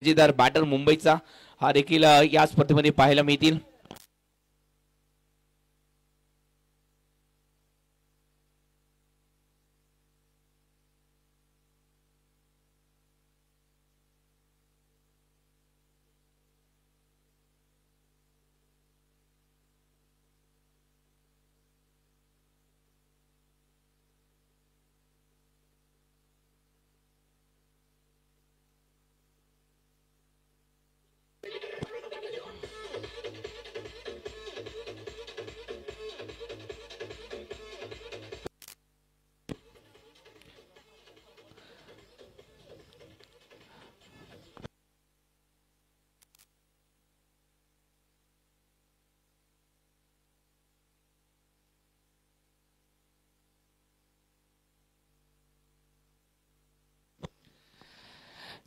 दर्जेदार बॅटर मुंबईचा हा देखील या स्पर्धेमध्ये पाहायला मिळतील।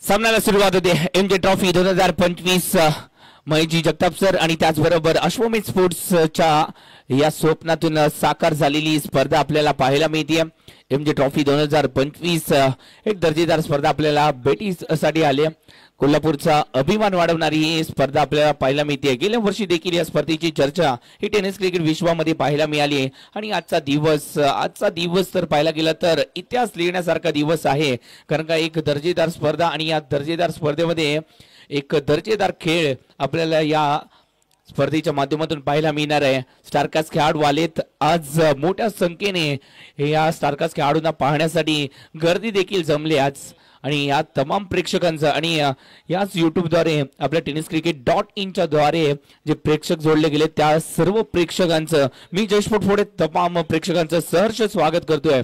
सामन्याला सुरुवात होते। MG trophy 2025 Maheshji Jagtap sir आणि त्याचबरोबर अश्वमेध स्पोर्ट्सच्या या स्वप्नातून साकार झालेली स्पर्धा आपल्याला पाहायला मिळते। एमजे ट्रॉफी 2025 एक दर्जेदार स्पर्धा आपल्याला भेटीसाठी आली। कोल्हापूरचा अभिमान वाढवणारी ही स्पर्धा आपल्याला पाहायला मिळते। गेल्या वर्षी देखील या स्पर्धेची चर्चा ही टेनिस क्रिकेट विश्वामध्ये पाहायला मिळाली आहे आणि आजचा दिवस तर पाहायला गेला तर इतिहास लिहिण्यासारखा दिवस आहे, कारण का एक दर्जेदार स्पर्धा आणि या दर्जेदार स्पर्धेमध्ये एक दर्जेदार खेळ आपल्याला या स्पर्धेच्या माध्यमातून पाहायला मिळणार आहे। स्टारकास्ट खेळाडू आलेत आज मोठ्या संख्येने या स्टारकास्ट खेळाडूंना पाहण्यासाठी गर्दी देखील जमली आज आणि या तमाम प्रेक्षकांचं आणि याच यूट्यूबद्वारे आपल्या tenniscricket.in च्या द्वारे जे प्रेक्षक जोडले गेले त्या सर्व प्रेक्षकांचं मी जयेश पोटफोडे तमाम प्रेक्षकांचं सहर्ष स्वागत करतोय।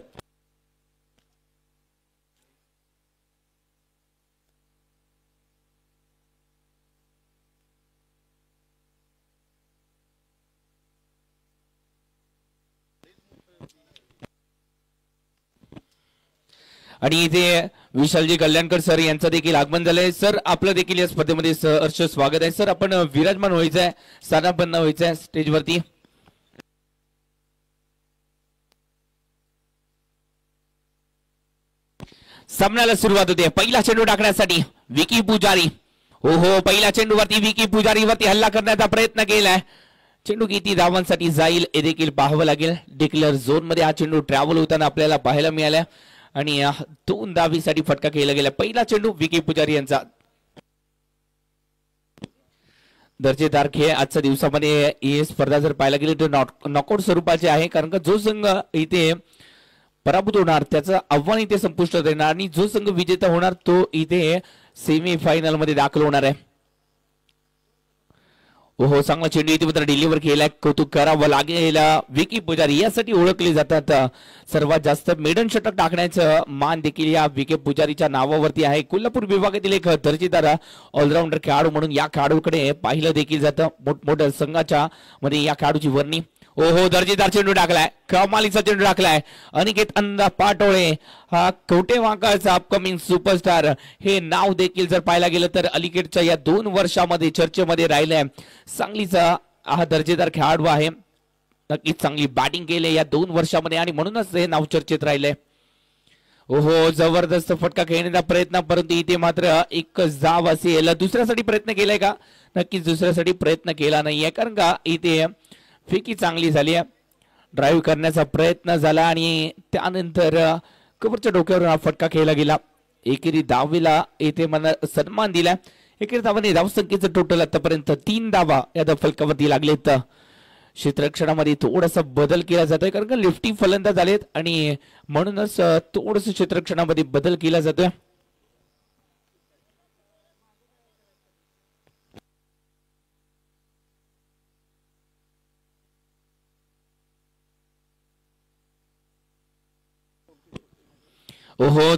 आणि इथे विशालजी कल्याणकर सर यांचं देखील आगमन झालंय। सर आपलं देखील या स्पर्धेमध्ये सहर्ष स्वागत आहे। सर आपण विराजमान व्हायचंय, स्थानापन्न व्हायचंय स्टेजवरती। सामन्याला सुरुवात होते। पहिला चेंडू टाकण्यासाठी विकी पुजारी, हो पहिल्या चेंडूवरती विकी पुजारीवरती हल्ला करण्याचा प्रयत्न केलाय। चेंडू किती धावांसाठी जाईल हे देखील पाहावं लागेल। डिक्लेअर झोन मध्ये हा चेंडू ट्रॅव्हल होताना आपल्याला पाहायला मिळाला आणि 2 धावीसाठी फटका केला गेला। पहिला चेंडू विकी पुजारी यांचा। दर्जेदार खेळ आजच्या दिवसामध्ये ही स्पर्धा जर पाहायला गेली तर नॉकआउट स्वरूपाची आहे, कारण का जो संघ इथे पराभूत होणार त्याचं आव्हान इथे संपुष्टात येणार आणि जो संघ विजेता होणार तो इथे सेमी फायनल मध्ये दाखल होणार आहे। हो चांगला चेंडू इथे मात्र डिलिव्हर केलाय, कौतुक करावं लागेल। विकी पुजारी यासाठी ओळखले जातात, सर्वात जास्त मेडन षटक टाकण्याचं मान देखील या विकी पुजारीच्या नावावरती आहे। कोल्हापूर विभागातील एक दर्जेदार ऑलराऊंडर खेळाडू म्हणून या खेळाडूकडे पाहिलं देखील जातं। मोठमोठ्या संघाच्या मध्ये या खेळाडूची वर्णी। दर्जेदार चेंडू टाकलाय, कमालीचा चेंडू टाकलाय। अनिकेत अंदा पाटोळे हा कवटेमहांकाळचा अपकमिंग सुपरस्टार हे नाव देखील जर पाहायला गेलं तर अलीकडच्या या 2 वर्षामध्ये चर्चेमध्ये राहिलाय। सांगलीचा हा दर्जेदार खेळाडू आहे, नक्कीच चांगली बॅटिंग केली या 2 वर्षामध्ये आणि म्हणूनच हे नाव चर्चेत राहिले। जबरदस्त फटका खेळण्याचा प्रयत्न, परंतु इथे मात्र एक जाव असेल। दुसऱ्यासाठी प्रयत्न केलाय का? नक्कीच दुसऱ्यासाठी प्रयत्न केला नाहीये, कारण का इथे फेकी चांगली झाली आहे। ड्राईव्ह करण्याचा प्रयत्न झाला आणि त्यानंतर कव्हरच्या डोक्यावर हा फटका खेळला गेला। एकेरी धावेला इथे मला सन्मान दिला। एकेरी धावाने धावसंख्येचं टोटल आतापर्यंत 3 धावा या फलकावरती लागलेत। क्षेत्ररक्षणामध्ये थोडासा बदल केला जातोय, कारण का लेफ्टी फलंदाज आलेत आणि म्हणूनच थोडस क्षेत्ररक्षणामध्ये बदल केला जातोय।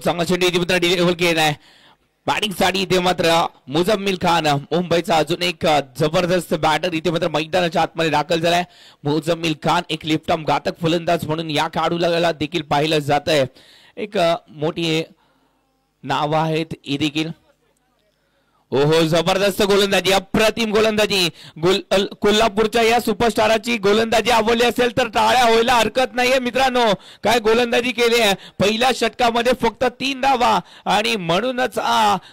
चांगला चेंडू इथे मात्र डिलिव्हर केलाय। बॅटिंग साठी इथे मात्र मुझम्मिल खान मुंबईचा अजून एक जबरदस्त बॅटर इथे मात्र मैदानाच्या आतमध्ये दाखल झालाय। मुझम्मिल खान एक लेफ्ट आर्म घातक फलंदाज म्हणून या खेळाडूला देखील पाहिलं जात आहे। एक मोठी नाव आहेत ही देखील। ओहो जबरदस्त गोलंदाजी, अप्रतिम गोलंदाजी. कोल्हापूरच्या या सुपरस्टाराची गोलंदाजी आवडली असेल तर टाळ्या व्हायला हरकत नाहीये मित्रांनो. काय गोलंदाजी केली आहे. पहिल्या षटकामध्ये फक्त 3 धावा आणि म्हणूनच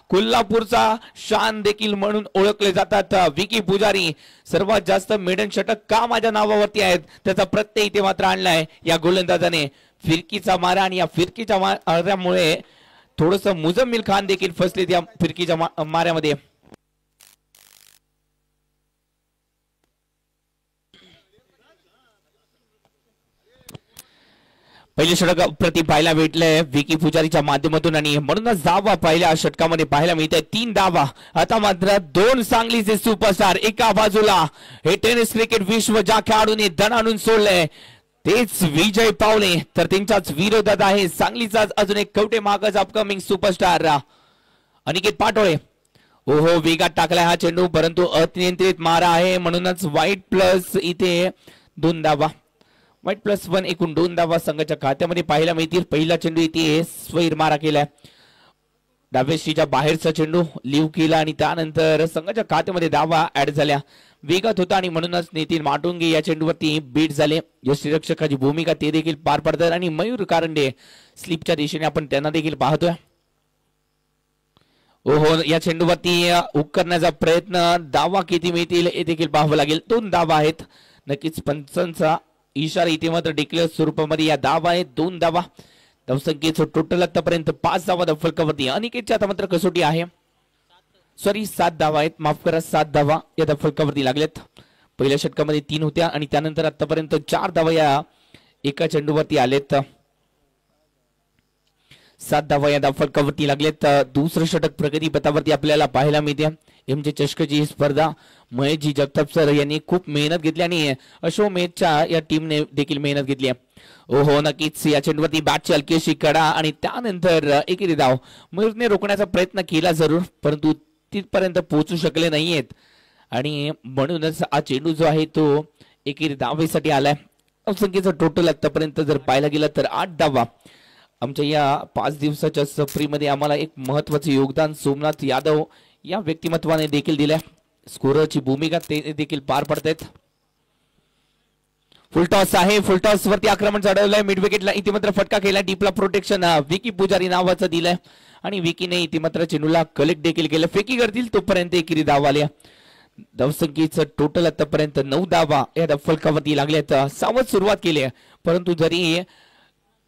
कोल्हापूरचा शान देखील म्हणून ओळखले जातात विकी पुजारी. सर्वात जास्त मेडन षटक का माझ्या नावावरती आहेत त्याचा प्रत्यय इथे मात्र आणलाय या गोलंदाजाने. फिरकीचा मारा आणि या फिरकीच्या माऱ्यामुळे थोडस मुजम्मिल खान देखील फसले त्या फिरकीच्या माऱ्यामध्ये. पहिले षटक प्रति पाहायला भेटलंय विकी पुजारीच्या माध्यमातून आणि म्हणूनच धावा पहिल्या षटकामध्ये पाहायला मिळते 3 धावा. आता मात्र 2 सांगलीचे सुपरस्टार एका बाजूला. हे टेनिस क्रिकेट विश्व ज्या खेळाडूने दण आणून सोडलंय तेच विजय पावले, तर त्यांच्याच विरोधात आहे सांगलीचाच अजून एक कवटे मागच अपकमिंग सुपरस्टार अनिकेत पाटोळे. ओहो वेगात टाकलाय हा चेंडू, परंतु अनियंत्रित मारा आहे म्हणूनच वाईट प्लस इथे 2 धावा. वाईट प्लस 1 एकूण 2 धावा संघाच्या खात्यामध्ये पाहायला मिळतील. पहिला चेंडू इथे स्वैर मारा केलाय. डावेशीच्या बाहेरचा चेंडू लिव्ह केला आणि त्यानंतर संघाच्या खात्यामध्ये धावा ऍड झाल्या. वेगात होता आणि म्हणूनच नितीन माटुंगे या चेंडूवरती बीट झाले. यष्टीरक्षकाची भूमिका ते देखील पार पडतात आणि मयूर कारंडे स्लिपच्या दिशेने आपण त्यांना देखील पाहतोय. ओहो या चेंडूवरती हुक करण्याचा प्रयत्न. धावा किती मिळतील हे देखील पाहावं लागेल. 2 धावा आहेत. नक्कीच पंचांचा इशारा इथे मात्र डिक्लेअर स्वरूपामध्ये या धावा आहेत. 2 धावा. धावसंख्येचं टोटल आतापर्यंत 5 धावा फलकावरती. अनिकेतची आता मात्र कसोटी आहे. सॉरी 7 धावा आहेत, माफ करा 7 धावा या फलकावरती लागल्यात. पहिल्या षटकामध्ये 3 होत्या आणि त्यानंतर आतापर्यंत 4 धावा या एका चेंडूवरती आलेत. 7 धावा या फलकावरती लागलेत. दुसरं षटक प्रगती पथावरती आपल्याला पाहायला मिळते. एमजे चषकाची ही स्पर्धा महेशजी जगताप सर यांनी खूप मेहनत घेतली आणि अश्वमेधच्या या टीमने देखील मेहनत घेतली आहे. ओहो नक्कीच या चेंडूवरती बॅटची हलकी अशी कडा आणि त्यानंतर एकेरी धाव. मयूरने रोखण्याचा प्रयत्न केला जरूर, परंतु तिथपर्यंत पोहोचू शकले नाहीयेत आणि म्हणूनच हा चेंडू जो आहे तो एकेरी धावेसाठी आलाय. संख्येचं टोटल आतापर्यंत जर पाहायला गेलं तर 8 धावा. आमच्या या 5 दिवसाच्या सफरीमध्ये आम्हाला एक महत्वाचे योगदान सोमनाथ यादव या व्यक्तिमत्वाने देखील दिलंय. स्कोरची भूमिका ते देखील पार पडतायत. फुलटॉस आहे. फुलटॉस वरती आक्रमण चढवलंय. मिड विकेटला इथे मात्र फटका केला. डीपला प्रोटेक्शन विकी पुजारी नावाचं दिलंय आणि विकीने इथे मात्र चेंडूला कलेक्ट देखील केलं. फेकी करतील तोपर्यंत एकेरी धाव आल्या. धावसंख्येचं टोटल आतापर्यंत 9 धावा या फलकावरती लागल्यात. सावध सुरुवात केली आहे, परंतु जरी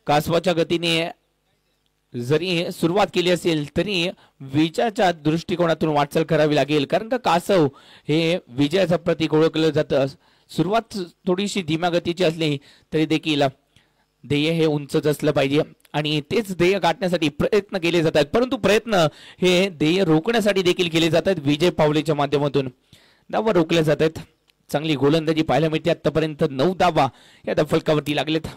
कासवाच्या गतीने जरी सुरुवात केली असेल तरी विजयाच्या दृष्टिकोनातून वाटचाल करावी लागेल, कारण का कासव हे विजयाचं प्रतीक ओळखलं जातं. सुरुवात थोडीशी धीम्या गतीची असली तरी देखील ध्येय हे उंचच असलं पाहिजे आणि तेच ध्येय गाठण्यासाठी प्रयत्न केले जातात, परंतु प्रयत्न हे ध्येय रोखण्यासाठी देखील केले जातात. विजय पावलेच्या माध्यमातून धावा रोखल्या जातात. चांगली गोलंदाजी पाहायला मिळते. आतापर्यंत 9 धावा या फलकावरती लागलेत.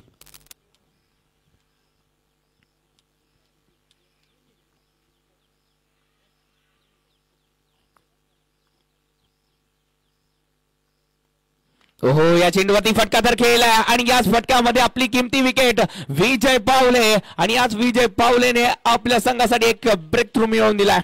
ओहो या चेंडूवरती फटका तर खेळला आणि याच फटक्यामध्ये आपली किमती विकेट विजय पावले आणि आज विजय पावलेने आपल्या संघासाठी एक ब्रेक थ्रू मिळवून दिला.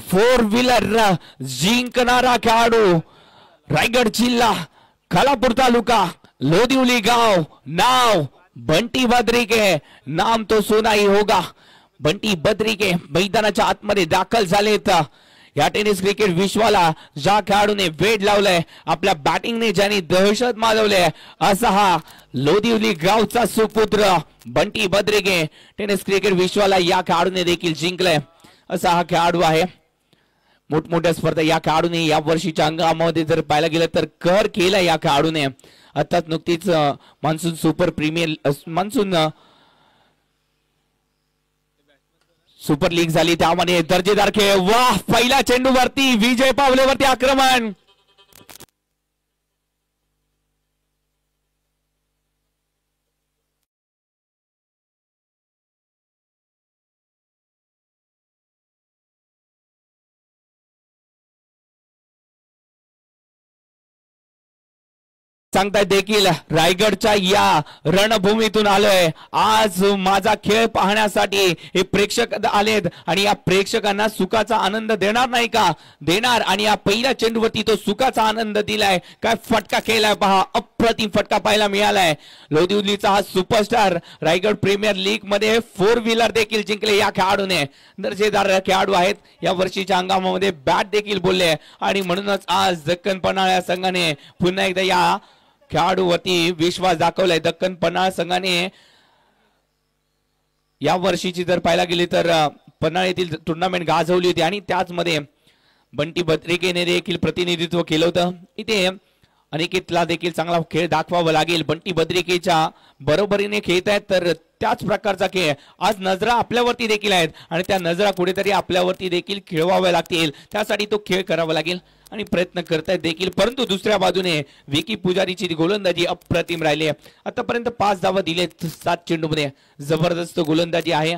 फोर व्हीलर जिंकणारा खेळाडू रायगड जिल्हा खालापूर तालुका लोदिवली गाव, नाव बंटी बद्रिके, नाम तो सुना ही होगा. बंटी बद्रिके मैदानाच्या आतमध्ये दाखल झालेत. या टेनिस क्रिकेट विश्वाला ज्या खेळाडूने वेड लावलंय, आपल्या बॅटिंगने ज्यांनी दहशत माजवले, असा हा लोदिवली गावचा सुपुत्र बंटी बद्रिके टेनिस क्रिकेट विश्वाला या खेळाडूने देखील जिंकलंय. असा हा खेळाडू आहे. मोठमोठ्या स्पर्धा या खेळाडूने या वर्षीच्या अंगामध्ये जर पाहायला गेलं तर कर केला या खेळाडूने. आताच नुकतीच monsoon super premier monsoon super league झाली, त्यामध्ये दर्जेदार खेळ. वाह, पहिल्या चेंडूवरती विजय पावलेवरती आक्रमण. सांगताय देखील रायगडच्या या रणभूमीतून आलोय आज माझा खेळ पाहण्यासाठी हे प्रेक्षक आलेत आणि या प्रेक्षकांना सुखाचा आनंद देणार नाही का देणार आणि या पहिल्या चेंडूवरती तो सुखाचा आनंद दिलाय काय फटका केलाय पहा अप्रतिम फटका पाहायला मिळालाय लोधिवलीचा हा सुपरस्टार रायगड प्रीमियर लीग मध्ये 4 व्हीलर देखील जिंकले या खेळाडूने दर्जेदार खेळाडू आहेत या वर्षीच्या हंगामामध्ये बॅट देखील बोलले आणि म्हणूनच आज दक्कन पन्हाळा संघाने पुन्हा एकदा या खेळाडूवरती विश्वास दाखवलाय दक्कन पन्हाळा संघाने या वर्षीची जर पाहायला गेली तर पन्हाळ येथील टुर्नामेंट गाजवली होती आणि त्याच मध्ये बंटी बद्रिकेने देखील प्रतिनिधित्व केलं होतं इथे अनिकेतला देखील चांगला खेळ दाखवावा लागेल बंटी बद्रिकेच्या बरोबरीने खेळत आहेत तर त्याच प्रकारचा खेळ आज नजरा आपल्यावरती देखील आहेत आणि त्या नजरा कुठेतरी आपल्यावरती देखील खेळवाव्या लागतील त्यासाठी तो खेळ करावा लागेल आणि प्रयत्न करतायत देखील परंतु दुसऱ्या बाजूने विकी पुजारीची गोलंदाजी अप्रतिम राहिली आतापर्यंत 5 धावा दिलेत 7 चेंडूमध्ये जबरदस्त गोलंदाजी आहे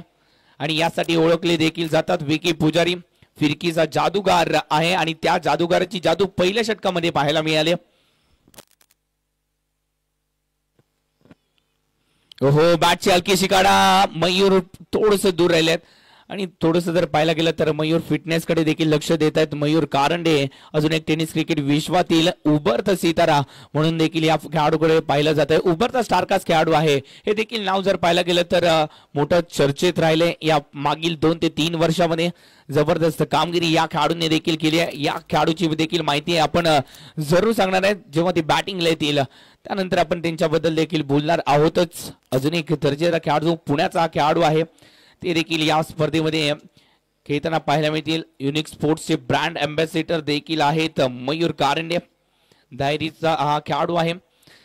आणि यासाठी ओळखले देखील जातात विकी पुजारी फिरकीचा जादूगार आहे आणि त्या जादूगाराची जादू पहिल्या षटकामध्ये पाहायला मिळाली हो बॅटची हलकीशी काढा मयूर थोडस दूर राहिलेत आणि थोडस जर पाहायला गेलं तर मयूर फिटनेस कडे देखील लक्ष देत आहेत मयूर कारंडे अजून एक टेनिस क्रिकेट विश्वातील उभरता सितारा म्हणून देखील या खेळाडूकडे पाहिलं जात आहे उभरता स्टारकास्ट खेळाडू आहे हे देखील नाव जर पाहायला गेलं तर मोठं चर्चेत राहिले या मागील 2 ते 3 वर्षामध्ये जबरदस्त कामगिरी या खेळाडूंनी देखील केली आहे या खेळाडूची देखील माहिती आपण जरूर सांगणार आहे जेव्हा ते बॅटिंगला येतील त्यानंतर आपण त्यांच्याबद्दल देखील बोलणार आहोतच अजून एक दर्जेदार खेळाडू पुण्याचा खेळाडू आहे ते देखील या स्पर्धेमध्ये खेळताना पाहायला मिळतील युनिक स्पोर्ट्सचे ब्रँड अँबॅसेडर देखील आहेत मयूर कारंडे डायरीचा हा खेळाडू आहे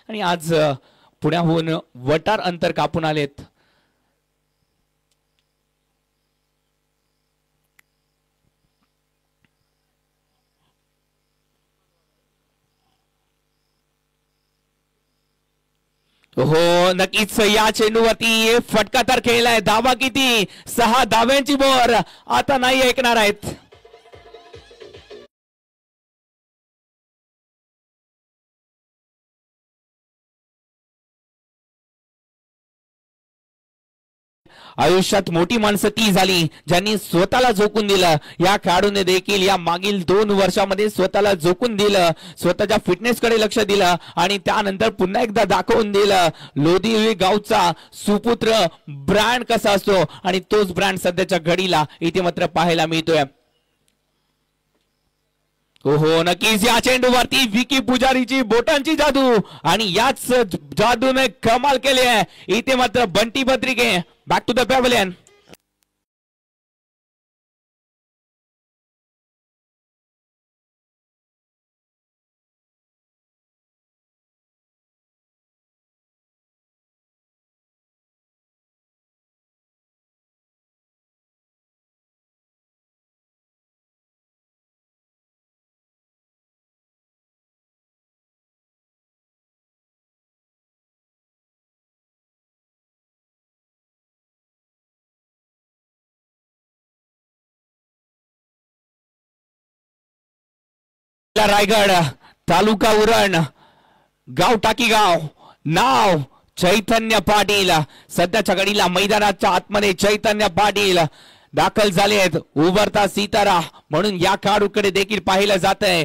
आणि आज पुण्याहून वटार अंतर कापून आलेत हो नक्कीच या चेंडूवरती फटका तर खेळलाय धावा किती 6 धाव्यांची बोर आता नाही ऐकणार आहेत आयुष्यात मोठी माणसं ती झाली ज्यांनी स्वतःला झोकून दिलं या खेळाडूने देखील या मागील 2 वर्षामध्ये स्वतःला झोकून दिलं स्वतःच्या फिटनेस कडे लक्ष दिलं आणि त्यानंतर पुन्हा एकदा दाखवून दिलं लोधी गावचा सुपुत्र ब्रँड कसा असतो आणि तोच ब्रँड सध्याच्या घडीला इथे मात्र पाहायला मिळतोय हो नक्कीच या चेंडूवरती विकी पुजारीची बोटांची जादू आणि याच जादूने कमाल केली आहे इथे मात्र Bunty Badrike back to the pavilion Raigad taluka Uran गाव टाकीगाव नाव चैतन्य पाटील सध्याच्या घडीला मैदानाच्या आतमध्ये चैतन्य पाटील दाखल झाले आहेत उभरता सितारा म्हणून या खेळाडूकडे देखील पाहिलं जात आहे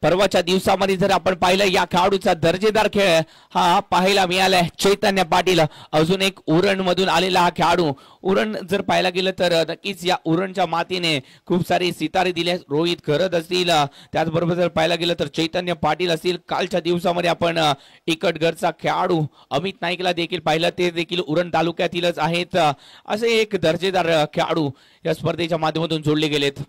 परवाच्या दिवसामध्ये जर आपण पाहिलं या खेळाडूचा दर्जेदार खेळ हा पाहायला मिळालाय चैतन्य पाटील अजून एक उरण मधून आलेला हा खेळाडू उरण जर पाहायला गेलं तर नक्कीच या उरणच्या मातीने खूप सारे सितारे दिले रोहित करत असतील त्याचबरोबर जर पाहायला गेलं तर चैतन्य पाटील असतील कालच्या दिवसामध्ये आपण इकडगडचा खेळाडू अमित नाईकला देखील पाहिलं ते देखील उरण तालुक्यातीलच आहेत असे एक दर्जेदार खेळाडू या स्पर्धेच्या माध्यमातून जोडले गेलेत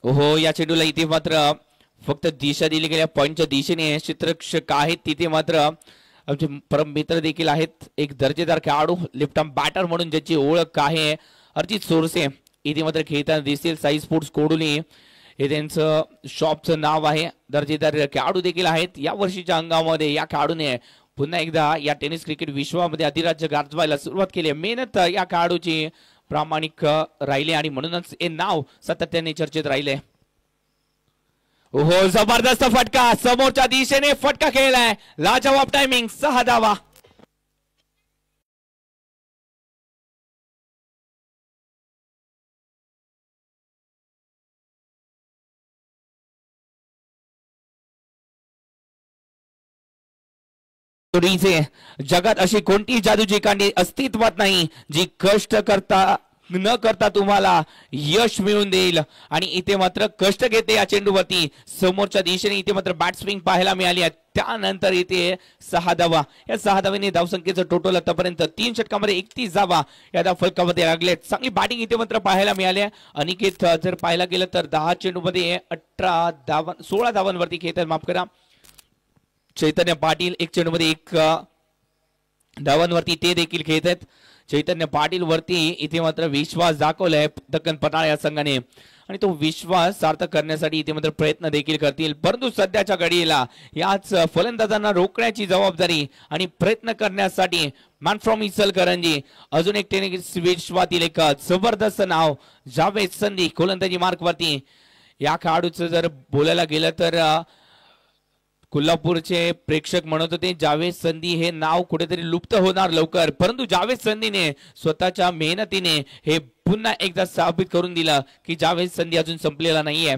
हो या चेंडूला इथे मात्र फक्त दिशा दिली गेल्या पॉइंटच्या दिशेने क्षेत्ररक्षक आहेत तिथे मात्र आमचे परम मित्र देखील आहेत एक दर्जेदार खेळाडू लेफ्ट आर्म बॅटर म्हणून ज्याची ओळख आहे अर्जित सोरसे इथे मात्र खेळताना दिसतील साई स्पोर्ट्स कोडोली हे त्यांचं शॉपचं नाव आहे दर्जेदार खेळाडू देखील आहेत या वर्षीच्या अंगामध्ये या खेळाडूने पुन्हा एकदा या टेनिस क्रिकेट विश्वामध्ये अधिराज्य गाजवायला सुरुवात केली मेहनत या खेळाडूची प्रामाणिक राहिले आणि म्हणूनच हे नाव सातत्याने चर्चेत राहिले हो जबरदस्त फटका समोरच्या दिशेने फटका खेळलाय लाजवाब टायमिंग 6 धावा जगात अशी कोणती जादूची कांडी अस्तित्वात नाही जी कष्ट करता न करता तुम्हाला यश मिळवून देईल आणि इथे मात्र कष्ट घेते या चेंडूवरती समोरच्या दिशेने इथे मात्र बॅट स्विंग पाहायला मिळाली आहे त्यानंतर इथे 6 धावा या 6 धावेने धावसंख्येचं टोटल आतापर्यंत 3 षटकामध्ये 31 धावा या धाव फलकामध्ये लागले चांगली बॅटिंग इथे मात्र पाहायला मिळाली आहे अनिकेत जर पाहायला गेलं तर 10 चेंडूमध्ये 18 धावा 16 धावांवरती खेळतात माफ करा चैतन्य पाटील एक चेंडूमध्ये 1 धावांवरती ते देखील खेळत आहेत चैतन्य पाटील वरती इथे मात्र विश्वास दाखवलाय दक्कन पठार या संघाने आणि तो विश्वास सार्थ करण्यासाठी इथे मात्र प्रयत्न देखील करतील परंतु सध्याच्या घडीला याच फलंदाजांना रोखण्याची जबाबदारी आणि प्रयत्न करण्यासाठी मॅन फ्रॉम इचलकरंजी अजून एक टेनिस विश्वातील एक जबरदस्त नाव जावेद संधी गोलंदाजी मार्क वरती या खेळाडूचं जर बोलायला गेलं तर कोल्हापूरचे प्रेक्षक म्हणत होते जावेद संधी हे नाव कुठेतरी लुप्त होणार लवकर परंतु जावेद संधीने स्वतःच्या मेहनतीने हे पुन्हा एकदा साबित करून दिलं की जावेद संधी अजून संपलेला नाहीये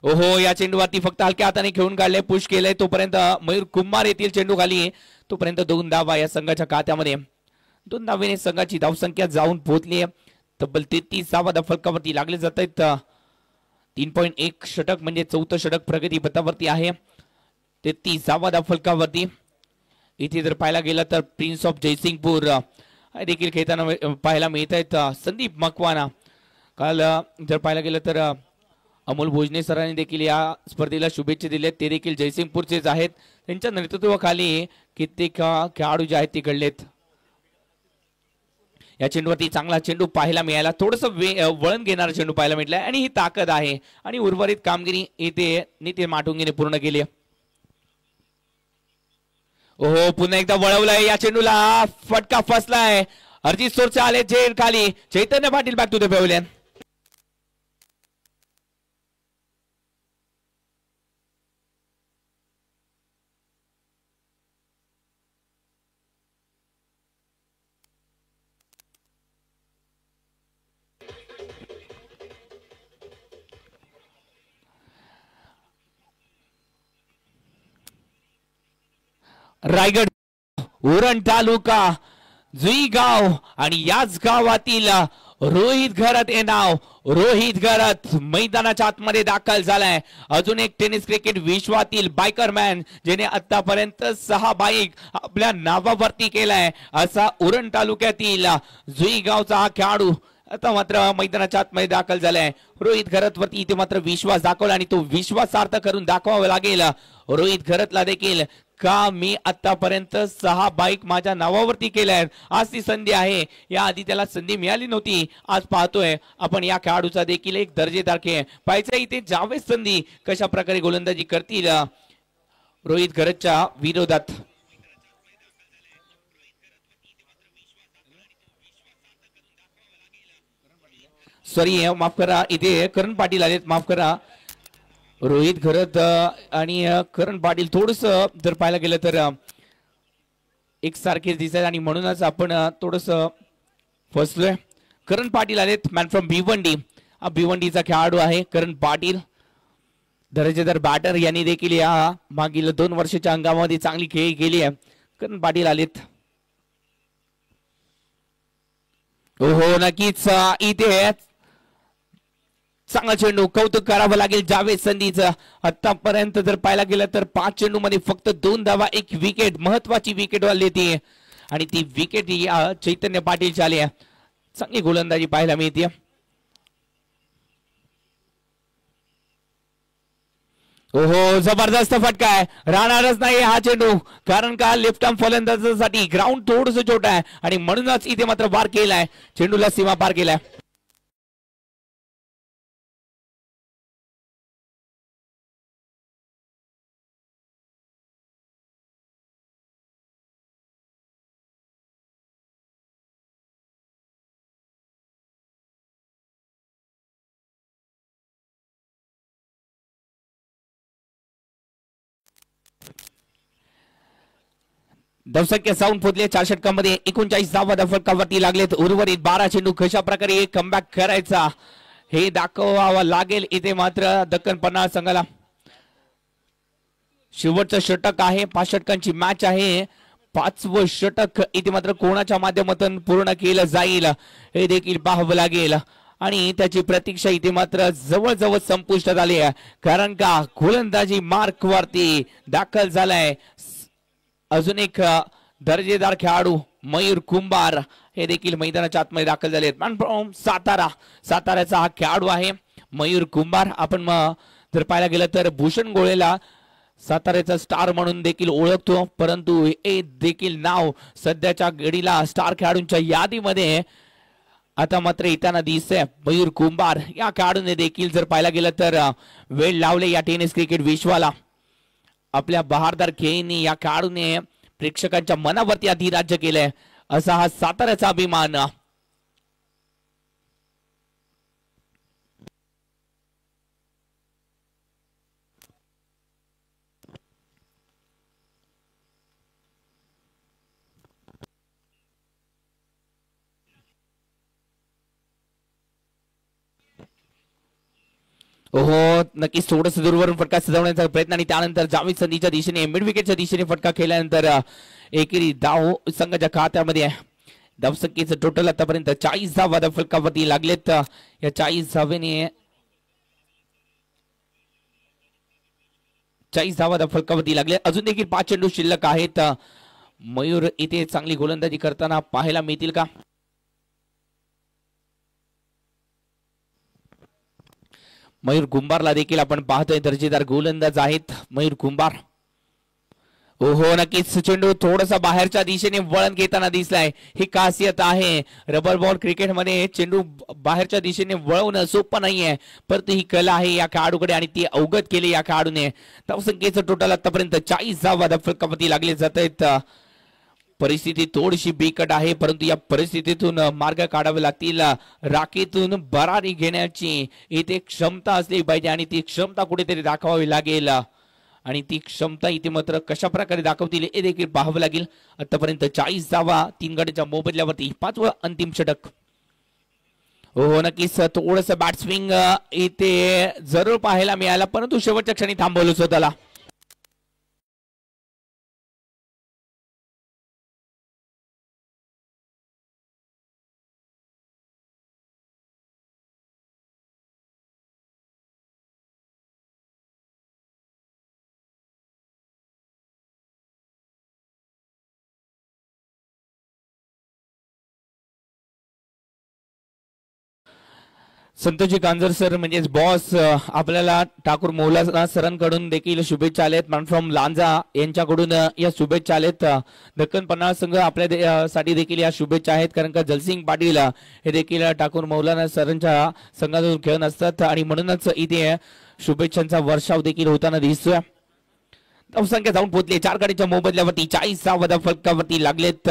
ओहो या चेंडूवरती फक्त हलक्या हाताने खेळून काढले पुश केलंय तोपर्यंत मयूर कुमार येथील चेंडू खाली तोपर्यंत 2 धावा या संघाच्या खात्यामध्ये 2 धावेने संघाची धावसंख्या जाऊन पोहोचली तब्बल 33 धावा फलकावरती लागले जात आहेत 3.1 षटक म्हणजे 4थं षटक प्रगती पथावरती आहे 33 धाव फलकावरती इथे जर पाहायला गेलं तर प्रिन्स ऑफ जयसिंगपूर देखील खेळताना पाहायला मिळत आहेत संदीप मकवाना काल जर पाहायला गेलं तर अमोल भोजने सरांनी देखील या स्पर्धेला शुभेच्छा दिल्या ते देखील जयसिंगपूरचेच आहेत त्यांच्या नेतृत्वाखाली कित्येक खेळाडू जे आहेत ते घडलेत या चेंडूवरती चांगला चेंडू पाहायला मिळाला थोडस वळण घेणारा चेंडू पाहायला मिळाला आणि ही ताकद आहे आणि उर्वरित कामगिरी इथे नितीन माटुंगीने पूर्ण केली ओहो पुन्हा एकदा वळवलाय या चेंडूला फटका फसलाय अर्जित सोरचे आले झेल खाली Chaitanya Patil back to the pavilion Raigad Uran taluka Jui गाव आणि याच गावातील रोहित घरत हे नाव रोहित घरत मैदानाच्या आतमध्ये दाखल झालाय अजून एक टेनिस क्रिकेट विश्वातील बायकरमॅन ज्याने आतापर्यंत 6 बाईक आपल्या नावावरती केलाय असा उरण तालुक्यातील जुई गावचा हा खेळाडू आता मात्र मैदानाच्या आतमध्ये दाखल झालाय रोहित घरत वरती इथे मात्र विश्वास दाखवला आणि तो विश्वास सार्थ करून दाखवावा लागेल रोहित घरतला देखील का मी आतापर्यंत 6 बाईक माझ्या नावावरती केल्या आहेत आज ती संधी आहे या आधी त्याला संधी मिळाली नव्हती आज पाहतोय आपण या खेळाडूचा देखील एक दर्जेदार खेळ पाहायचं इथे जावेद संधी कशा प्रकारे गोलंदाजी करतील रोहित घरतच्या विरोधात सॉरी माफ करा इथे करण पाटील आलेत माफ करा रोहित घरत आणि करण पाटील थोडस जर पाहायला गेलं तर एक सारखेच दिसत आणि म्हणूनच आपण थोडस फसलोय करण पाटील आलेत मॅन फ्रॉम भिवंडी हा भिवंडीचा खेळाडू आहे करण पाटील दर्जेदार बॅटर यांनी देखील या मागील 2 वर्षाच्या अंगामध्ये चांगली खेळी केली आहे करण पाटील आलेत हो नक्कीच इथे चांगला चेंडू कौतुक करावं लागेल जावेद संधीचं आतापर्यंत जर पाहायला गेलं तर 5 चेंडू मध्ये फक्त 2 धावा 1 विकेट महत्वाची विकेट वाली ती आणि ती विकेट चैतन्य पाटील आली चांगली गोलंदाजी पाहायला मिळते ओहो जबरदस्त फटका आहे राहणारच नाही हा चेंडू कारण का लेफ्ट आर्म फलंदाजासाठी ग्राउंड थोडस छोट आहे आणि म्हणूनच इथे मात्र पार केलाय चेंडूला सीमा पार केलाय धावसंख्या साऊंड पोहोचले 4 षटकांमध्ये 39 धावा फलकावरती लागलेत. उर्वरित 12 चेंडू कशा प्रकारे कमबॅक करायचा हे दाखवावं लागेल इथे मात्र दक्कन पन्हाळ संघाला. शेवटचं षटक आहे, 5 षटकांची मॅच आहे. 5वं षटक इथे मात्र कोणाच्या माध्यमातून पूर्ण केलं जाईल हे देखील पाहावं लागेल आणि त्याची प्रतीक्षा इथे मात्र जवळजवळ संपुष्टात आली आहे, कारण का गोलंदाजी मार्क वरती दाखल झालाय अजून एक दर्जेदार खेळाडू मयूर कुंभार हे देखील मैदानाच्या आतमध्ये दाखल झाले आहेत. साताऱ्याचा हा खेळाडू आहे मयूर कुंभार. आपण जर पाहायला गेलं तर भूषण गोळेला साताऱ्याचा स्टार म्हणून देखील ओळखतो, परंतु हे देखील नाव सध्याच्या घडीला स्टार खेळाडूंच्या यादीमध्ये आता मात्र येताना दिसतंय. मयूर कुंभार या खेळाडूने देखील जर पाहायला गेलं तर वेळ लावले या टेनिस क्रिकेट विश्वाला. आपल्या बहारदार खेळीने या खेळाडूने प्रेक्षकांच्या मनावरती अधिराज्य केलंय असा हा साताऱ्याचा अभिमान. हो नक्कीच थोडंसं दूरवरून फटका सजवण्याचा प्रयत्न आणि त्यानंतर जावेद संधीच्या दिशेने मिड विकेटच्या दिशेने फटका खेळल्यानंतर एकेरी धाव संघाच्या खात्यामध्ये. धावसंख्येचं टोटल आतापर्यंत 40 धावा फलकावरती लागलेत. या 40 धावेने 40 धावा फलकावरती लागले. अजून देखील 5 चेंडू शिल्लक आहेत. मयूर इथे चांगली गोलंदाजी करताना पाहायला मिळतील का? मयूर कुंभारला देखील आपण पाहतोय दर्जेदार गोलंदाज आहेत मयूर कुंभार. हो नक्कीच चेंडू थोडासा बाहेरच्या दिशेने वळण घेताना दिसलाय. ही खासियत आहे रबर बॉल क्रिकेटमध्ये, चेंडू बाहेरच्या दिशेने वळवणं सोपं नाहीये, परंतु ही कला आहे या खेळाडूकडे आणि ती अवगत केली या खेळाडूने. धावसंख्येचं टोटल आतापर्यंत 40 धावा फलकावरती लागले जात आहेत. परिस्थिती थोडीशी बिकट आहे, परंतु या परिस्थितीतून मार्ग काढावे लागतील. राखीतून भरारी घेण्याची इथे क्षमता असली पाहिजे आणि ती क्षमता कुठेतरी दाखवावी लागेल आणि ती क्षमता इथे मात्र कशा प्रकारे दाखवतील हे देखील पाहावं लागेल. आतापर्यंत 40 धावा 3 गड्याच्या मोबदल्यावरती 5वं अंतिम षटक. हो नक्कीच थोडस बॅट स्विंग इथे जरूर पाहायला मिळाला, परंतु शेवटच्या क्षणी थांबवलं स्वतःला. संतोषजी कांजर सर म्हणजेच बॉस आपल्याला ठाकूर मौला सरांकडून देखील शुभेच्छा आलेत. मॅन फ्रॉम लांजा यांच्याकडून या शुभेच्छा आलेत. दक्कन पन्हाळ संघ आपल्या साठी देखील या शुभेच्छा आहेत, कारण का जलसिंग पाटील हे देखील ठाकूर मौलाना सरांच्या संघातून खेळत असतात आणि म्हणूनच इथे शुभेच्छांचा वर्षाव देखील होताना दिसतोय. धावसंख्या जाऊन पोहोचली 4 गड्याच्या मोबदल्यावरती 40 धावा फलकावरती लागलेत.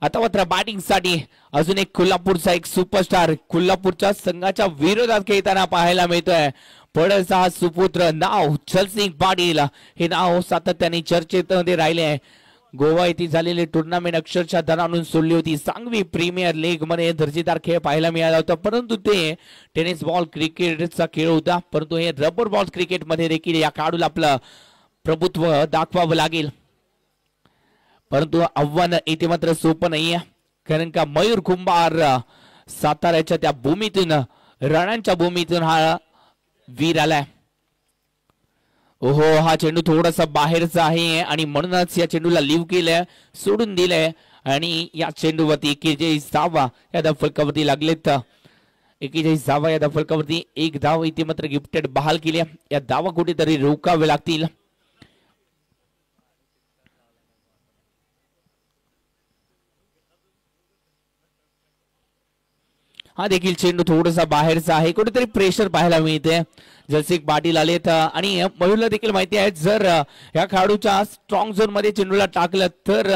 आता मात्र बॅटिंग साठी अजून एक कोल्हापूरचा एक सुपरस्टार कोल्हापूरच्या संघाच्या विरोधात खेळताना पाहायला मिळतोय. पडळचा हा सुपुत्र नाव जलसिंग पाटील हे नाव सातत्याने चर्चेमध्ये राहिले आहे. गोवा येथे झालेले टुर्नामेंट अक्षरशः दणाणून सोडली होती. सांगवी प्रीमियर लीग मध्ये दर्जेदार खेळ पाहायला मिळाला होता, परंतु ते टेनिस बॉल क्रिकेटचा खेळ होता, परंतु हे रबर बॉल क्रिकेट मध्ये देखील या खेळाडूला आपलं प्रभुत्व दाखवावं लागेल. परंतु आव्हान इथे मात्र सोपं नाहीये, कारण का मयूर कुंभार साताऱ्याच्या त्या भूमीतून रणांच्या भूमीतून हा वीर आलाय. ओहो हा चेंडू थोडासा बाहेरचा आहे आणि म्हणूनच या चेंडूला लिव्ह केलंय, सोडून दिलंय आणि या चेंडूवरती 41 धावा या फलकावरती लागलेत. 41 धावा या फलकावरती 1 धाव इथे मात्र गिफ्टेड बहाल केली. या धावा कुठेतरी रोखावे लागतील. हा देखील चेंडू थोडासा बाहेरचा आहे, कुठेतरी प्रेशर पाहायला मिळते. जलसिंग पाटील आलेत आणि मयूरला देखील माहिती आहे जर या खेळाडूच्या स्ट्रॉंग झोन मध्ये चेंडूला टाकलं तर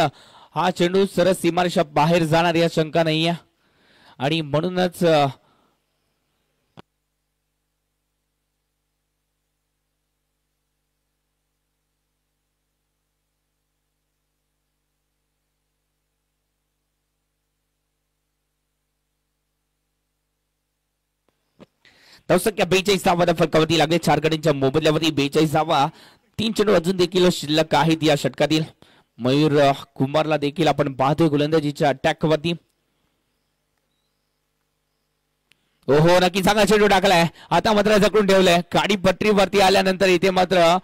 हा चेंडू सरस सीमारेषा बाहेर जाणार या शंका नाहीये आणि म्हणूनच धावसंख्या 42 धावा फलकावरती लागले. 4 गड्यांच्या मोबदल्यावरती 42 धावा. 3 चेंडू अजून देखील शिल्लक आहेत या षटकातील. मयूर कुमारला देखील आपण पाहतोय गोलंदाजीच्या अटॅक वरती. ओहो नक्की चांगला चेंडू टाकलाय. आता मात्र जखडून ठेवलंय. काडी पट्टीवरती आल्यानंतर इथे मात्र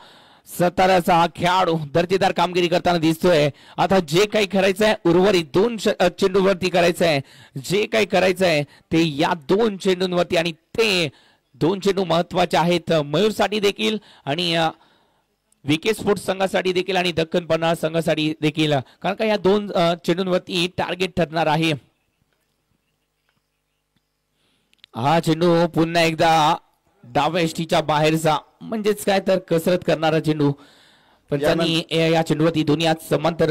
सताराचा हा खेळाडू दर्जेदार कामगिरी करताना दिसतोय. आता जे काही करायचंय उर्वरित 2 चेंडूवरती करायचंय. जे काही करायचंय ते या 2 चेंडूंवरती आणि ते 2 चेंडू महत्वाचे आहेत मयूर साठी देखील आणि विके स्पोर्ट्स संघासाठी देखील आणि दक्कन पन्हाळ संघासाठी देखील. कारण का या 2 चेंडूंवरती टार्गेट ठरणार आहे. हा चेंडू पुन्हा एकदा डाव्या एष्टीच्या बाहेरचा म्हणजेच काय तर कसरत करणारा चेंडू. पण त्यांनी या चेंडूवरती दोन्ही आज समांतर.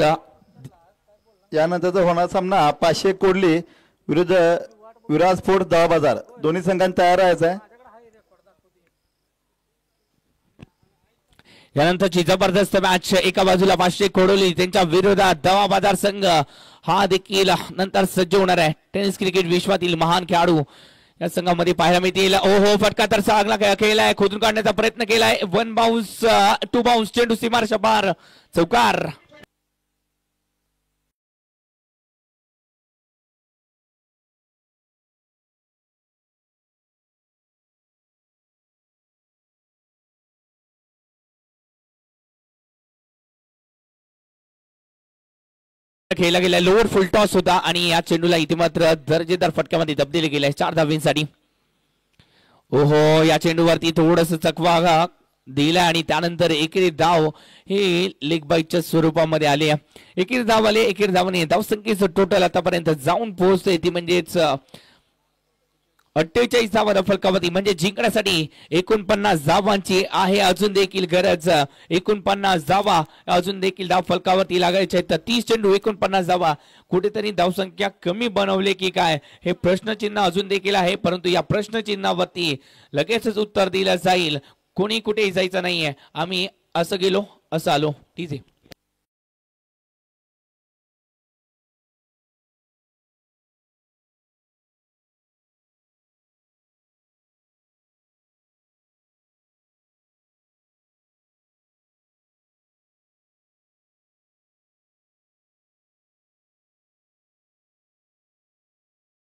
यानंतरचा होणारा सामना पाचशे कोडली विरुद्ध विराज स्पोर्ट्स दवा बाजार. दोन्ही संघांनी तयार राहायचं आहे. यानंतरची जबरदस्त मॅच. एका बाजूला 500 कोडोली त्यांच्या विरोधात दवा बाजार संघ हा देखील नंतर सज्ज होणार आहे. टेनिस क्रिकेट विश्वातील महान खेळाडू या संघामध्ये पाहायला मिळतील. ओहो फटका तर चांगला केलाय. खोदून काढण्याचा प्रयत्न केलाय. 1 बाउन्स 2 बाउन्स चेंडू सीमारेषा पार चौकार. खेळला गेला. लोअर फुल टॉस होता आणि या चेंडूला इथे मात्र दर्जेदार फटक्यामध्ये तब्दील केलाय 4 धावांसाठी. ओहो या चेंडूवरती थोडस चकवा दिला आणि त्यानंतर एकेरी धाव हे लेग बाईटच्या स्वरूपामध्ये आले. एकेरी धाव आले. एकेरी धावाने धावसंख्येचं टोटल आतापर्यंत जाऊन पोहोचतोय ती म्हणजेच 48 धावा फलकावरती. म्हणजे जिंकण्यासाठी 49 धावांची आहे अजून देखील गरज. 49 धावा अजून देखील धाव फलकावरती लागायचे आहेत. 30 चेंडू 49 धावा. कुठेतरी धावसंख्या कमी बनवले की काय हे प्रश्नचिन्ह अजून देखील आहे. परंतु या प्रश्नचिन्हावरती लगेचच उत्तर दिलं जाईल. कोणी कुठेही जायचं नाहीये. आम्ही असं गेलो असं आलो. ठीक आहे.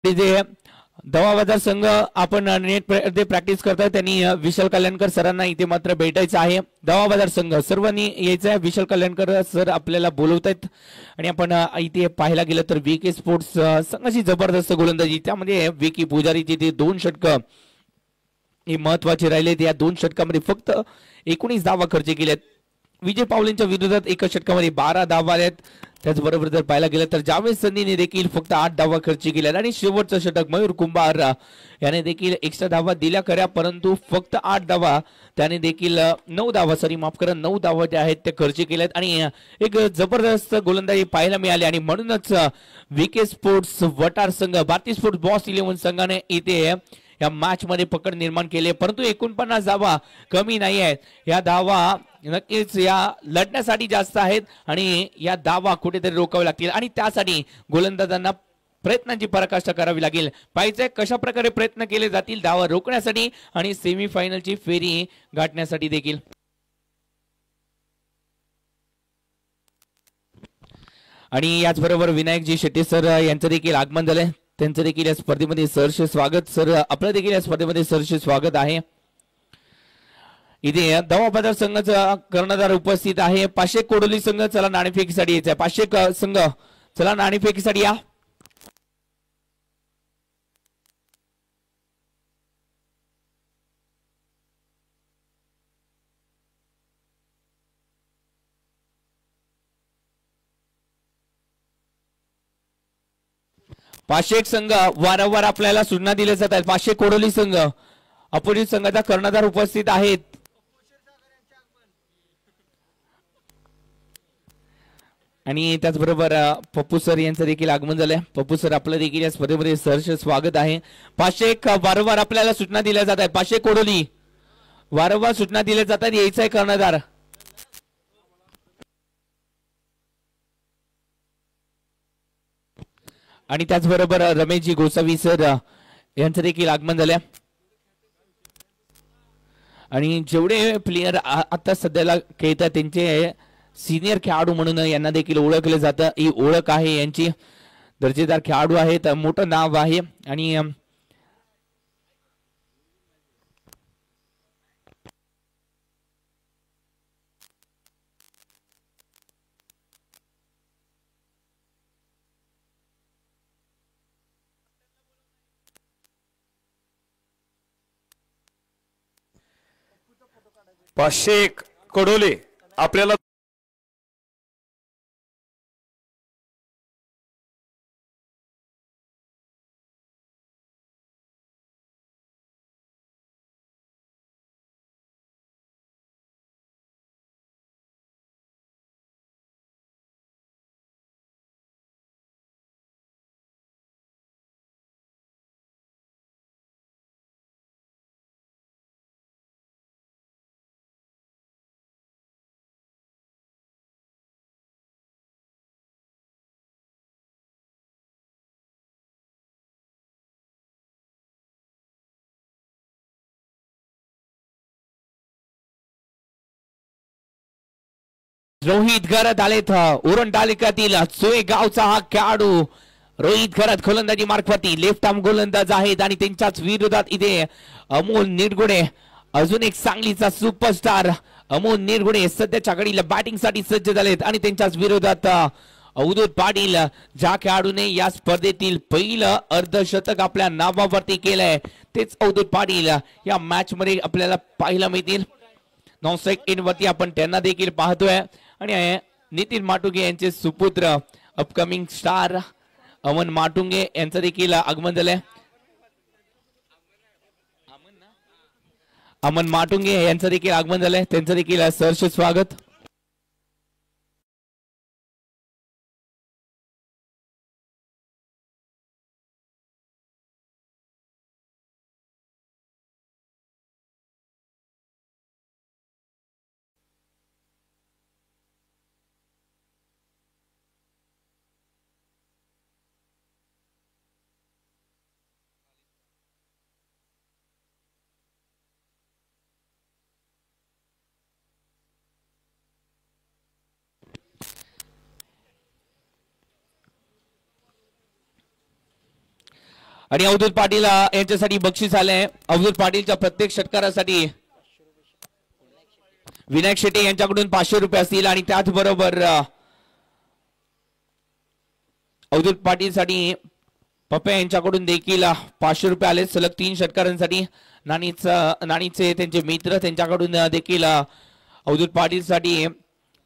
जे दवा बाजार संघ आपण नेट मध्ये प्रॅक्टिस करताय त्यांनी विशाल कल्याणकर सरांना इथे मात्र भेटायचं आहे. दवा बाजार संघ सर्वांनी यायचं आहे. विशाल कल्याणकर सर आपल्याला बोलवतायत आणि आपण इथे पाहायला गेलं तर विके स्पोर्ट्स संघाची जबरदस्त गोलंदाजी. त्यामध्ये विकी पुजारीचे ते 2 षटक हे महत्वाचे राहिले. या 2 षटकामध्ये फक्त 19 धावा खर्च केल्यात. विजय पावलेंच्या विरोधात एका षटकामध्ये 12 धावा आल्यात. त्याचबरोबर जर पाहायला गेलं तर जावेद संधीने देखील फक्त 8 धावा खर्च केल्या आणि शेवटचं षटक मयूर कुंभार याने देखील एक्स्ट्रा धावा दिल्या खऱ्या परंतु फक्त 8 धावा त्याने देखील 9 धावा सॉरी माफ करा 9 धावा ज्या आहेत त्या खर्च केल्यात आणि एक जबरदस्त गोलंदाजी पाहायला मिळाली. आणि म्हणूनच विके स्पोर्ट्स वटार संघ भारतीय स्पोर्ट्स बॉस 11 संघाने इथे या मॅच मध्ये पकड निर्माण केले. परंतु 49 धावा कमी नाही आहेत. या धावा नक्कीच या लढण्यासाठी जास्त आहेत आणि या धावा कुठेतरी रोखावे लागतील आणि त्यासाठी गोलंदाजांना प्रयत्नांची पराकाष्ठा करावी लागेल. पाहिजे कशा प्रकारे प्रयत्न केले जातील धावा रोखण्यासाठी आणि सेमीफायनलची फेरी गाठण्यासाठी देखील. आणि याचबरोबर विनायकजी शेट्टी सर यांचं देखील आगमन झालंय. त्यांचं देखील या स्पर्धेमध्ये सहर्ष स्वागत. सर आपलं देखील या स्पर्धेमध्ये सहर्ष स्वागत आहे. इथे दवा बाजार संघाचा कर्णधार उपस्थित आहे. 500 कोडोली संघ चला नाणेफेकीसाठी यायचा आहे. 500 संघ चला नाणेफेकीसाठी या. पाचशे संघ वारंवार आपल्याला सूचना दिल्या जातात. 500 कोडोली संघ अपोजिट संघाचा कर्णधार उपस्थित आहेत. आणि त्याचबरोबर पप्पू सर यांचं देखील आगमन झालंय. पप्पू सर आपलं देखील या स्पर्धेमध्ये सहर्ष स्वागत आहे. 500 वारंवार आपल्याला सूचना दिल्या जात आहेत. 500 कोडोली वारंवार सूचना दिल्या जातात यायचा आहे कर्णधार. आणि त्याचबरोबर रमेशजी गोसावी सर यांचं देखील आगमन झालंय. आणि जेवढे प्लेयर आता सध्याला खेळतात त्यांचे सिनियर खेळाडू म्हणून यांना देखील ओळखलं जातं. ही ओळख आहे यांची, दर्जेदार खेळाडू आहेत, मोठं नाव आहे. आणि पाचशे एक कडोले आपल्याला रोहित घरात आलेत. उरण तालुक्यातील चोय गावचा हा खेळाडू रोहित घरात गोलंदाजी मार्फती लेफ्ट आर्म गोलंदाज आहेत आणि त्यांच्याच विरोधात इथे अमोल निरगुडे, अजून एक सांगलीचा सुपरस्टार अमोल निरगुडे सध्याच्या घडीला बॅटिंग साठी सज्ज झालेत. आणि त्यांच्याच विरोधात अवधूत पाटील, ज्या खेळाडूने या स्पर्धेतील पहिलं अर्धशतक आपल्या नावावरती केलंय तेच अवधूत पाटील या मॅच मध्ये आपल्याला पाहायला मिळतील. नॉनस्ट्राइक इन वरती आपण त्यांना देखील पाहतोय. आणि नितीन माटुंगे यांचे सुपुत्र अपकमिंग स्टार अमन माटुंगे यांचं देखील आगमन झालंय. अमन माटुंगे यांचं देखील आगमन झालंय, त्यांचं देखील सहर्ष स्वागत. आणि अवधूत पाटील यांच्यासाठी बक्षीस आलंय. अवधूत पाटीलच्या प्रत्येक षटकारासाठी विनायक शेट्टे यांच्याकडून 500 रुपये असतील. आणि त्याचबरोबर अवधूत पाटील साठी पप्या यांच्याकडून देखील 500 रुपये आले सलग 3 षटकारांसाठी. नाणीचे त्यांचे मित्र त्यांच्याकडून देखील अवधूत पाटील साठी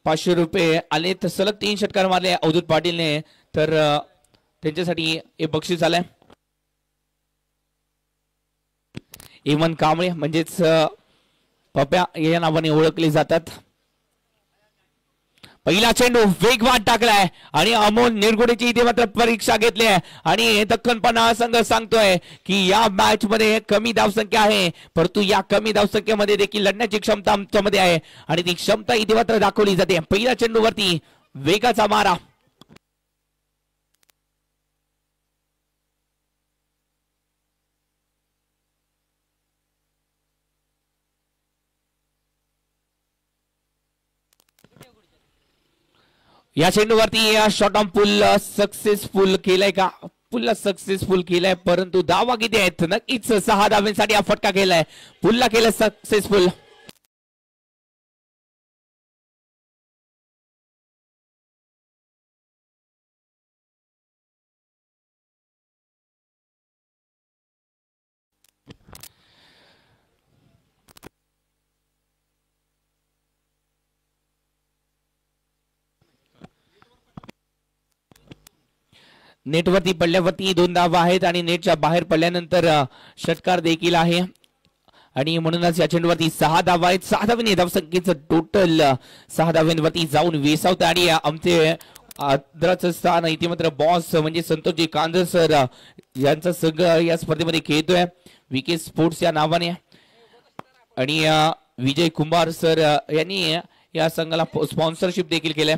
500 रुपये आले. तर सलग 3 षटकार मारले अवधूत पाटीलने, तर त्यांच्यासाठी हे बक्षीस आलंय. इमन कांबळे म्हणजेच पप्या या नावाने ओळखले जातात. पहिला चेंडू वेगवान टाकलाय आणि अमोल निरगुडेची इथे मात्र परीक्षा घेतली आहे. आणि दक्खन पन्हाळा संघ सांगतोय की या मॅच मध्ये कमी धावसंख्या आहे, परंतु या कमी धावसंख्येमध्ये देखील लढण्याची क्षमता आमच्यामध्ये आहे आणि ती क्षमता इथे मात्र दाखवली जाते. पहिल्या चेंडूवरती वेगाचा मारा. या चेंडूवरती शॉर्ट ऑन पुल सक्सेसफुल केलाय का? पुलला सक्सेसफुल केलाय, परंतु धावा किती आहेत? नक्कीच 6 धावांसाठी हा फटका केलाय. पुलला केलं सक्सेसफुल. नेटवरती पडल्यावरती 2 धावा आहेत आणि नेटच्या बाहेर पडल्यानंतर षटकार देखील आहे. आणि म्हणूनच या चेंडूवरती 6 धावा आहेत. 6 धावांनी धावसंख्येचं टोटल 6 धावांवरती जाऊन वेसावतं. आणि आमचे आदराचं स्थान इथे मात्र बॉस म्हणजे संतोषजी कांदर सर यांचा संघ या स्पर्धेमध्ये खेळतोय विके स्पोर्ट्स या नावाने. आणि विजय कुंभार सर यांनी या संघाला स्पॉन्सरशिप देखील केलंय.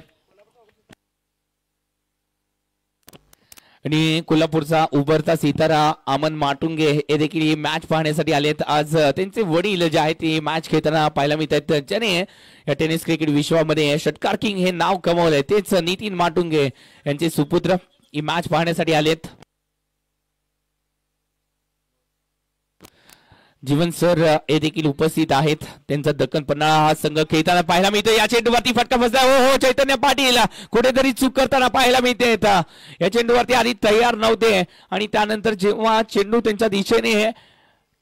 आणि कोल्हापूरचा उभरता सितारा अमन माटुंगे हे देखील ही मॅच पाहण्यासाठी आलेत. आज त्यांचे वडील जे आहेत ते मॅच खेळताना पाहायला मिळतात, ज्याने या टेनिस क्रिकेट विश्वामध्ये षटकार किंग हे नाव कमवलंय. तेच नितीन माटुंगे यांचे सुपुत्र ही मॅच पाहण्यासाठी आलेत. जीवन सर हे देखील उपस्थित आहेत. त्यांचा दक्कन पन्हाळा हा संघ खेळताना पाहायला मिळतो. या चेंडूवरती फटका बसला. हो चैतन्य पाटील कुठेतरी चूक करताना पाहायला मिळते. या चेंडूवरती आधी तयार नव्हते आणि त्यानंतर जेव्हा चेंडू त्यांच्या दिशेने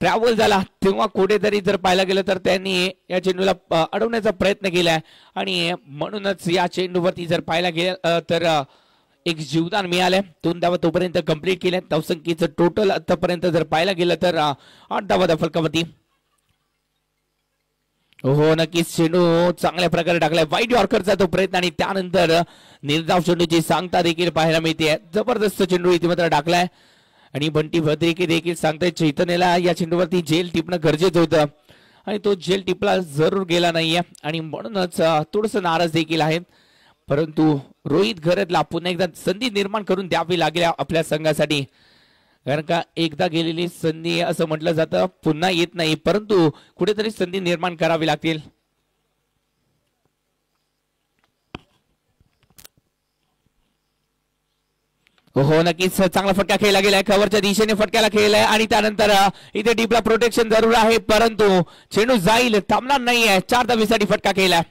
ट्रॅव्हल झाला तेव्हा कुठेतरी जर पाहायला गेलं तर त्यांनी या चेंडूला अडवण्याचा प्रयत्न केलाय आणि म्हणूनच या चेंडूवरती जर पाहायला गेलं तर एक जीवदान मिळालंय. 2 धावा तोपर्यंत कंप्लीट केल्या. धावसंख्येचं टोटल आतापर्यंत जर पाहायला गेलं तर 8 धावा फलकावरती. हो नक्कीच चेंडू चांगल्या प्रकारे टाकलाय. वाईट यॉर्करचा तो प्रयत्न आणि त्यानंतर निर्धाव चेंडूची सांगता देखील पाहायला मिळते. जबरदस्त चेंडू इथे मात्र टाकलाय आणि बंटी भद्रिके देखील सांगताय चैतन्यला या चेंडूवरती जेल टिपणं गरजेचं होतं आणि तो जेल टिपला जरूर गेला नाहीये आणि म्हणूनच थोडस नाराज देखील आहेत. परंतु रोहित घरतला पुन्हा एकदा संधी निर्माण करून द्यावी लागेल आपल्या संघासाठी, कारण का एकदा गेलेली संधी असं म्हटलं जातं पुन्हा येत नाही, परंतु कुठेतरी संधी निर्माण करावी लागतील. हो नक्कीच चांगला फटका खेळला गेलाय. कव्हरच्या दिशेने फटक्याला खेळलाय आणि त्यानंतर इथे डीपला प्रोटेक्शन जरूर आहे, परंतु चेंडू जाईल थांबणार नाहीये. 4 धावेसाठी फटका खेळलाय.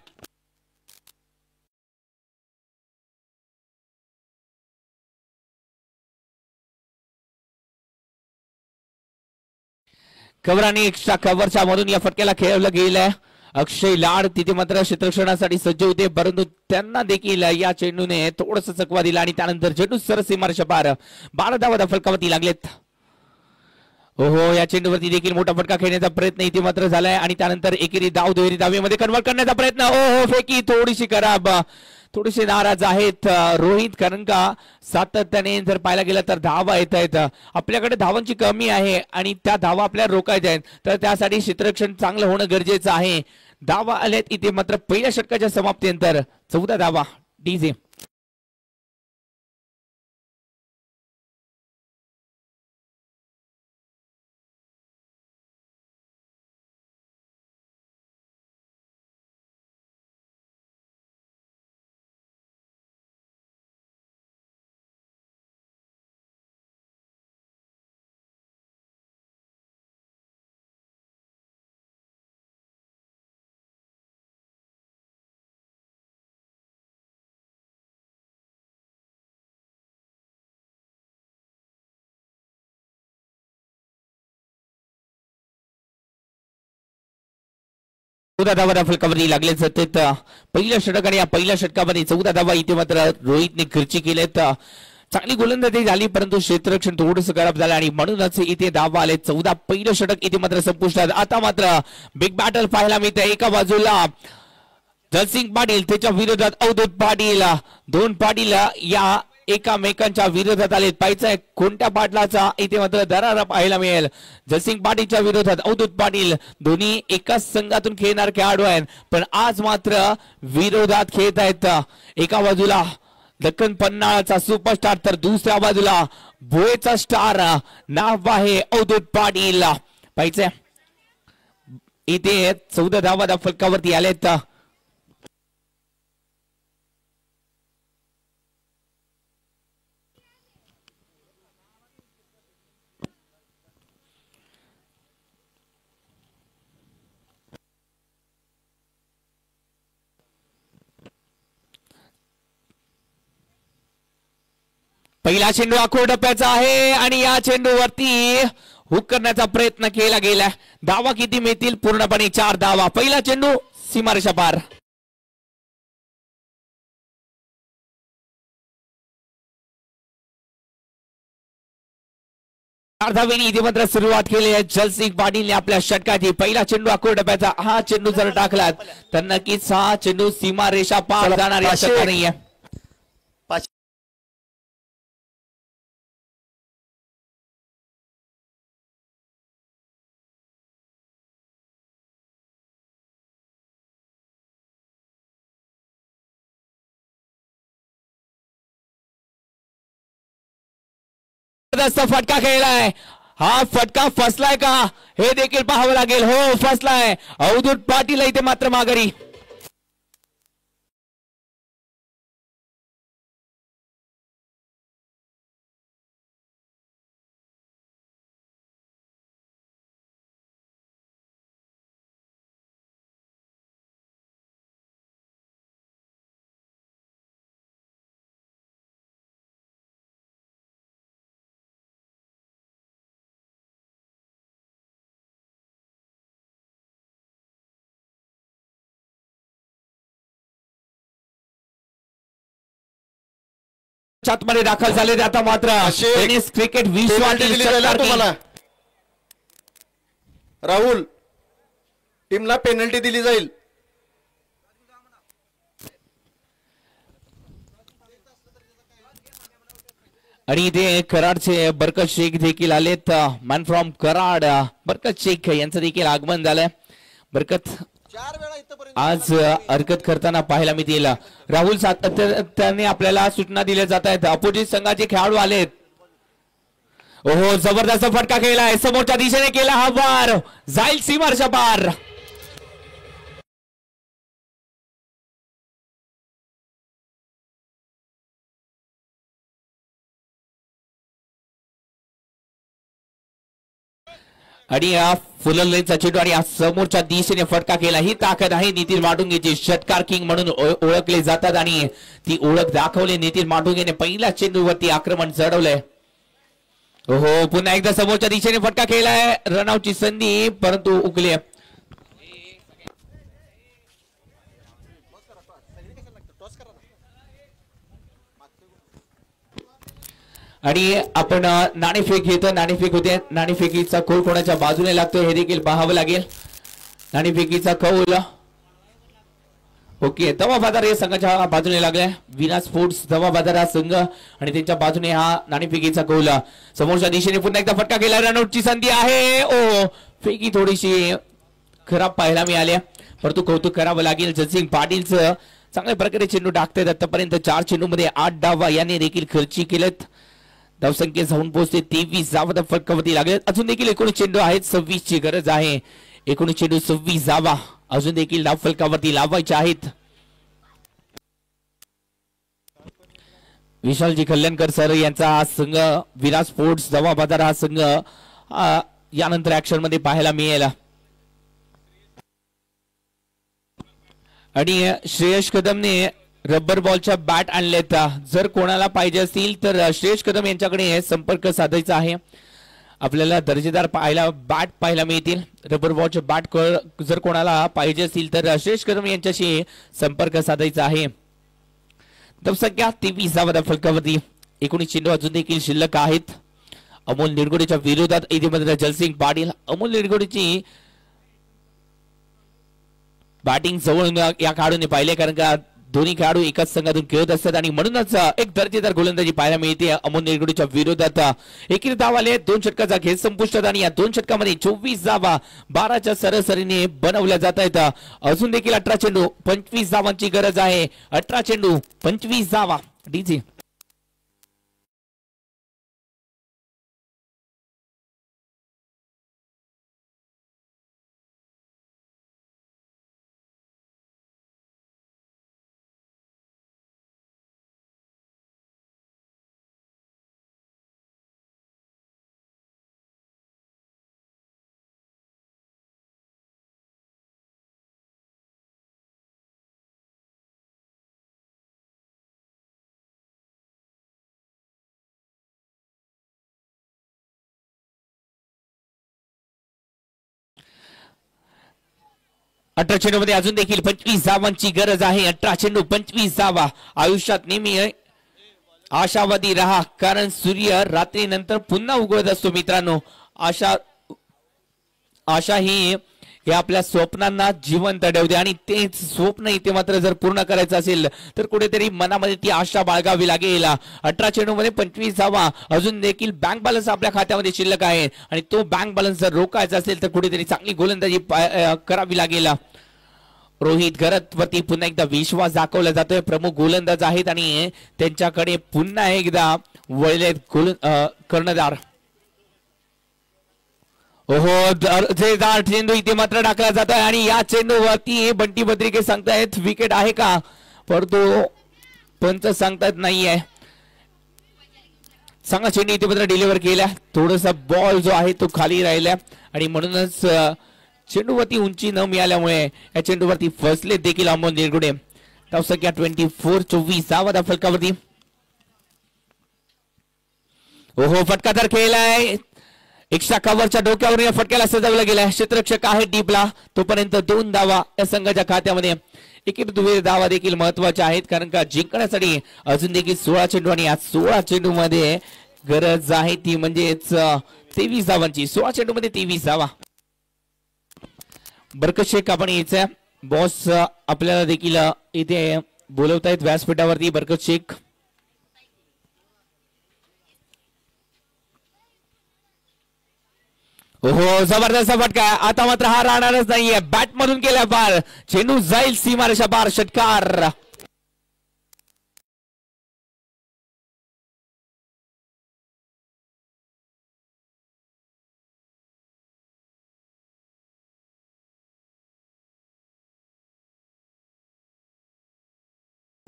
कव्हर आणि एक्स्ट्रा कव्हरच्या मधून या फटक्याला खेळवलं गेलंय. अक्षय लाड तिथे मात्र क्षेत्ररक्षणासाठी सज्ज होते, परंतु त्यांना देखील या चेंडूने थोडस चकवा दिला आणि त्यानंतर चेंडू सरसीमारेषा पार. 12 धावा फलकावरती लागलेत. हो या चेंडूवरती देखील मोठा फटका खेळण्याचा प्रयत्न इथे मात्र झालाय आणि त्यानंतर एकेरी धाव दुहेरी धावेमध्ये कन्वर्ट करण्याचा प्रयत्न. हो फेकी थोडीशी खराब. थोडेसे नाराज आहेत रोहित, कारण का सातत्याने जर पाहायला गेलं तर धावा येत आहेत. आपल्याकडे धावांची कमी आहे आणि त्या धावा आपल्याला रोखायच्या आहेत, तर त्यासाठी क्षेत्ररक्षण चांगलं होणं गरजेचं आहे. धावा आल्यात इथे मात्र पहिल्या षटकाच्या समाप्तीनंतर 14 धावा. डीजे धावा फलकावरती लागले जातात. पहिल्या षटक आणि या पहिल्या षटकामध्ये 14 धावा इथे मात्र रोहितने खर्ची केलेत. चांगली गोलंदाजी झाली, परंतु क्षेत्ररक्षण थोडंसं खराब झालं आणि म्हणूनच इथे धावा आले 14. पहिलं षटक इथे मात्र संपुष्टात. आता मात्र बिग बॅटल पाहायला मिळते. एका बाजूला जयसिंग पाटील, त्याच्या विरोधात अवधूत पाटील. 2 पाटील या एकामेकांच्या विरोधात आले. पाहायचंय कोणत्या पाटलाचा इथे मात्र दरारा पाहायला मिळेल. जयसिंग पाटीलच्या विरोधात अवधूत पाटील. दोन्ही एकाच संघातून खेळणारे खेळाडू आहेत, पण आज मात्र विरोधात खेळत आहेत. एका बाजूला दक्कन पन्हाळाचा सुपरस्टार तर दुसऱ्या बाजूला भोयचा स्टार, नाव आहे अवधूत पाटील. पाहायचंय इथे 14 धावा फलकावरती आलेत. पहिला चेंडू आखूड टप्प्याचा आहे आणि या चेंडूवरती हुक करण्याचा प्रयत्न केला गेला. धावा किती मिळतील? पूर्णपणे 4 धावा. पहिला चेंडू सीमारेषा पार. 4 धावेने इथे मात्र सुरुवात केली आहे. जयसिंग पाटीलने आपल्या षटकाची. पहिला चेंडू आखूड टप्प्याचा. हा चेंडू जर टाकलात तर नक्कीच हा चेंडू सीमारेषा पार जाणार आहे. जबरदस्त फटका खेळलाय. हा फटका फसलाय का हे देखील पाहावं लागेल. हो फसलाय. अवधूत पाटील इथे मात्र माघारी. मध्ये दाखल झाले आता मात्र टेनिस क्रिकेट विश्वातील तुम्हाला राहुल टीमला पेनल्टी दिली जाईल. आणि इथे कराडचे बरकत शेख देखील आलेत. मॅन फ्रॉम कराड बरकत शेख यांचं देखील आगमन झालंय. बरकत आज हरकत करताना पाहायला मिळतील. राहुल सातत्याने आपल्याला सूचना दिल्या जात आहेत. अपोजिट संघाचे खेळाडू आलेत. ओहो जबरदस्त फटका खेळलाय. समोरच्या दिशेने केला हा वार. जाईल सीमारच्या पार. आणि फुललेचा चेंडू आणि समोरच्या दिशेने फटका केला. ही ताकद आहे नितीन माटुंगेची. षटकार किंग म्हणून ओळखले जातात आणि ती ओळख दाखवली नितीन माटुंगेने. पहिल्या चेंडूवरती आक्रमण चढवलंय. हो पुन्हा एकदा समोरच्या दिशेने फटका केलाय. रनआउटची संधी परंतु उकली. आणि आपण नाणेफेक घेतो. नाणेफेक होते. नाणेफेकीचा कौल कोणाच्या बाजूने लागतो हे देखील पाहावं लागेल. नाणेफेकीचा कौल ओके दवा बाजार या संघाच्या बाजूने लागलाय. विना स्पोर्ट्स दवा बाजार हा संघ आणि त्यांच्या बाजूने हा नाणेफेकीचा कौल. समोरच्या दिशेने पुन्हा एकदा फटका केला. रनआउटची संधी आहे. ओ फेकी थोडीशी खराब पाहायला मिळाली परंतु कौतुक करावं लागेल. जयसिंग पाटीलचं चांगल्या प्रकारे चेंडू टाकतात. आतापर्यंत 4 चेंडूमध्ये 8 डाव याने देखील खर्ची केलेत. धावसंख्या जाऊन पोहोचते 23 धावा फटकावरती लागले. अजून देखील 19 चेंडू आहेत. 26 ची गरज आहे. 19 चेंडू 26 धावा अजून देखील धाव फलकावरती लावायचे आहेत. विशालजी कल्याणकर सर यांचा हा संघ विराट स्पोर्ट्स दवा बाजार हा संघ यानंतर ऍक्शन मध्ये पाहायला मिळेल. आणि श्रेयस कदमने रबर बॉलच्या बॅट आणलेत. जर कोणाला पाहिजे असतील तर श्रेयस कदम यांच्याकडे संपर्क साधायचा आहे. आपल्याला दर्जेदार बॅट पाहायला मिळतील. रबर बॉलच्या बॅट जर कोणाला पाहिजे असतील तर श्रेयस कदम यांच्याशी संपर्क साधायचा आहे. धावसंख्या 23 धावा फलकावरती. 19 चेंडू अजून देखील शिल्लक आहेत. अमोल निरगुडेच्या विरोधात इथे मात्र जयसिंग पाटील. अमोल निरगुडेची बॅटिंग जवळ या खेळाडूने पाहिले कारण का दोन्ही खेळाडू एकाच संघातून खेळत असतात आणि म्हणूनच एक दर्जेदार गोलंदाजी पाहायला मिळते. अमोल निरगुडेच्या विरोधात एकेरी धाव आले. 2 षटकाचा खेळ संपुष्टात आणि या 2 षटकामध्ये 24 धावा 12च्या सरासरीने बनवल्या जात आहेत. अजून देखील 18 चेंडू 25 धावांची गरज आहे. 18 चेंडू 25 धावा. डीजे अठरा चेंडू मध्ये अजून देखील 25 धावांची गरज आहे. 18 चेंडू 25 धावा. आयुष्यात नेहमी आशावादी राहा कारण सूर्य रात्री नंतर पुन्हा उगवत असतो मित्रांनो. आशा ही आपल्या स्वप्नांना जिवंत ठेवते आणि तेच स्वप्न इथे मात्र जर पूर्ण करायचं असेल तर कुठेतरी मनामध्ये ती आशा बाळगावी लागेल. 18 चेंडू मध्ये 25 धावा अजून देखील बँक बॅलन्स आपल्या खात्यामध्ये शिल्लक आहे आणि तो बँक बॅलन्स जर रोखायचा असेल तर कुठेतरी चांगली गोलंदाजी करावी लागेल. रोहित घरत वरती पुन्हा एकदा विश्वास दाखवला जातोय. प्रमुख गोलंदाज आहेत आणि त्यांच्याकडे पुन्हा एकदा वळलेत कर्णधार. ओहो दार चेंडू इथे मात्र टाकला जात आहे आणि या चेंडूवरती बंटी बद्रिके सांगतायत विकेट आहे का, परंतु पंच सांगतायत नाहीये. चांगला चेंडू इथे मात्र डिलिव्हर केला. थोडासा बॉल जो आहे तो खाली राहिला आणि म्हणूनच चेंडूवरती उंची न मिळाल्यामुळे या चेंडूवरती फसले देखील अमोल निरगुडे. धावसंख्या 24-24 फलकावरती. ओहो फटका तर खेळलाय. एक्स्ट्रा कव्हरच्या डोक्यावरून या फटक्याला सजवला गेलाय. क्षेत्ररक्षक आहे डीपला. तोपर्यंत 2 धावा या संघाच्या खात्यामध्ये. एकेरी दुहेरी धावा देखील महत्वाच्या आहेत, कारण का जिंकण्यासाठी अजून देखील 16 चेंडू आणि या 16 चेंडू मध्ये गरज आहे ती म्हणजेच 23 धावांची. 16 चेंडू मध्ये 23 धावा. बरकत शेख आपण यायचं बॉस आपल्याला देखील इथे बोलवतायत व्यासपीठावरती. बरकत शेख हो जबरदस्त फटका. आता मात्र हा राहणारच नाहीये. बॅट मधून केला बार. चेंडू जाईल सीमारेषा बार. षटकार.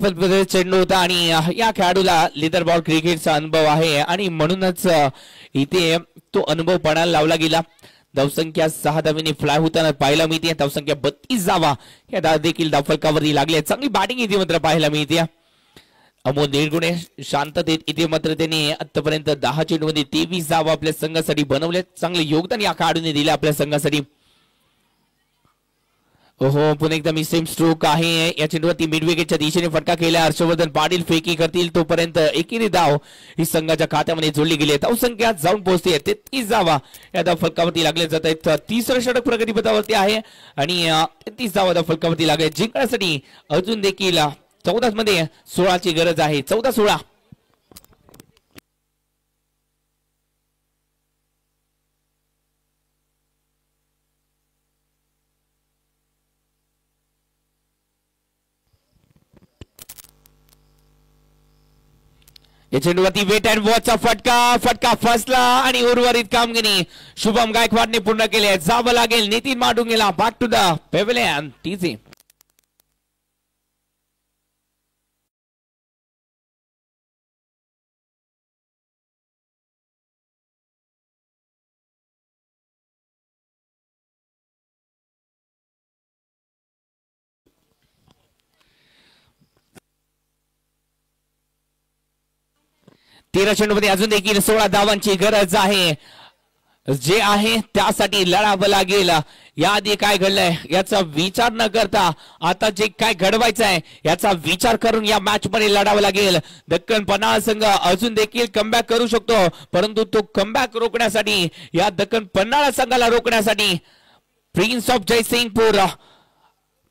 चेंडू होता आणि या खेळाडूला लेदर बॉल क्रिकेटचा अनुभव आहे आणि म्हणूनच इथे तो अनुभव पणाला लावला गेला. धावसंख्या 6 धावेने फ्लाय होताना पाहायला मिळते. धावसंख्या 32 धावा या देखील धावफलकावरती लागले. चांगली बॅटिंग इथे मात्र पाहायला मिळते. अमोल निरगुडे शांततेत इथे मात्र त्यांनी आतापर्यंत 10 चेंडूमध्ये 23 धावा आपल्या संघासाठी बनवले. चांगले योगदान या खेळाडूने दिले आपल्या संघासाठी. ओहो पुन्हा एकदा मिसिंग स्ट्रोक आहे. या चेंडूवरती मिड विकेटच्या दिशेने फटका केला. हर्षवर्धन पाटील फेकी करतील तोपर्यंत एकेरी धाव ही संघाच्या खात्यामध्ये जोडली गेली. धावसंख्या जाऊन पोहोचते 33 धावा या धाव फलकावरती लागले जात आहेत. तिसरं षटक प्रगतीपथावरती आहे आणि 33 धावा धाव फलकावरती लागले. जिंकण्यासाठी अजून देखील 14 मध्ये 16ची गरज आहे. 14-16. या चेंडूवरती वेट अँड वॉचचा फटका फसला आणि उर्वरित कामगिरी शुभम गायकवाडने पूर्ण केले. जावं लागेल नितीन माडुंगेला. Back to the pavilion. टीसी तेरा चेंडूमध्ये अजून देखील 16 धावांची गरज आहे. जे आहे त्यासाठी लढावं लागेल. याआधी काय घडलंय याचा विचार न करता आता जे काय घडवायचं आहे याचा विचार करून या मॅच मध्ये लढावं लागेल. दक्कन पन्हाळा संघ अजून देखील कमबॅक करू शकतो, परंतु तो कमबॅक रोखण्यासाठी या दक्कन पन्हाळा संघाला रोखण्यासाठी प्रिन्स ऑफ जयसिंगपूर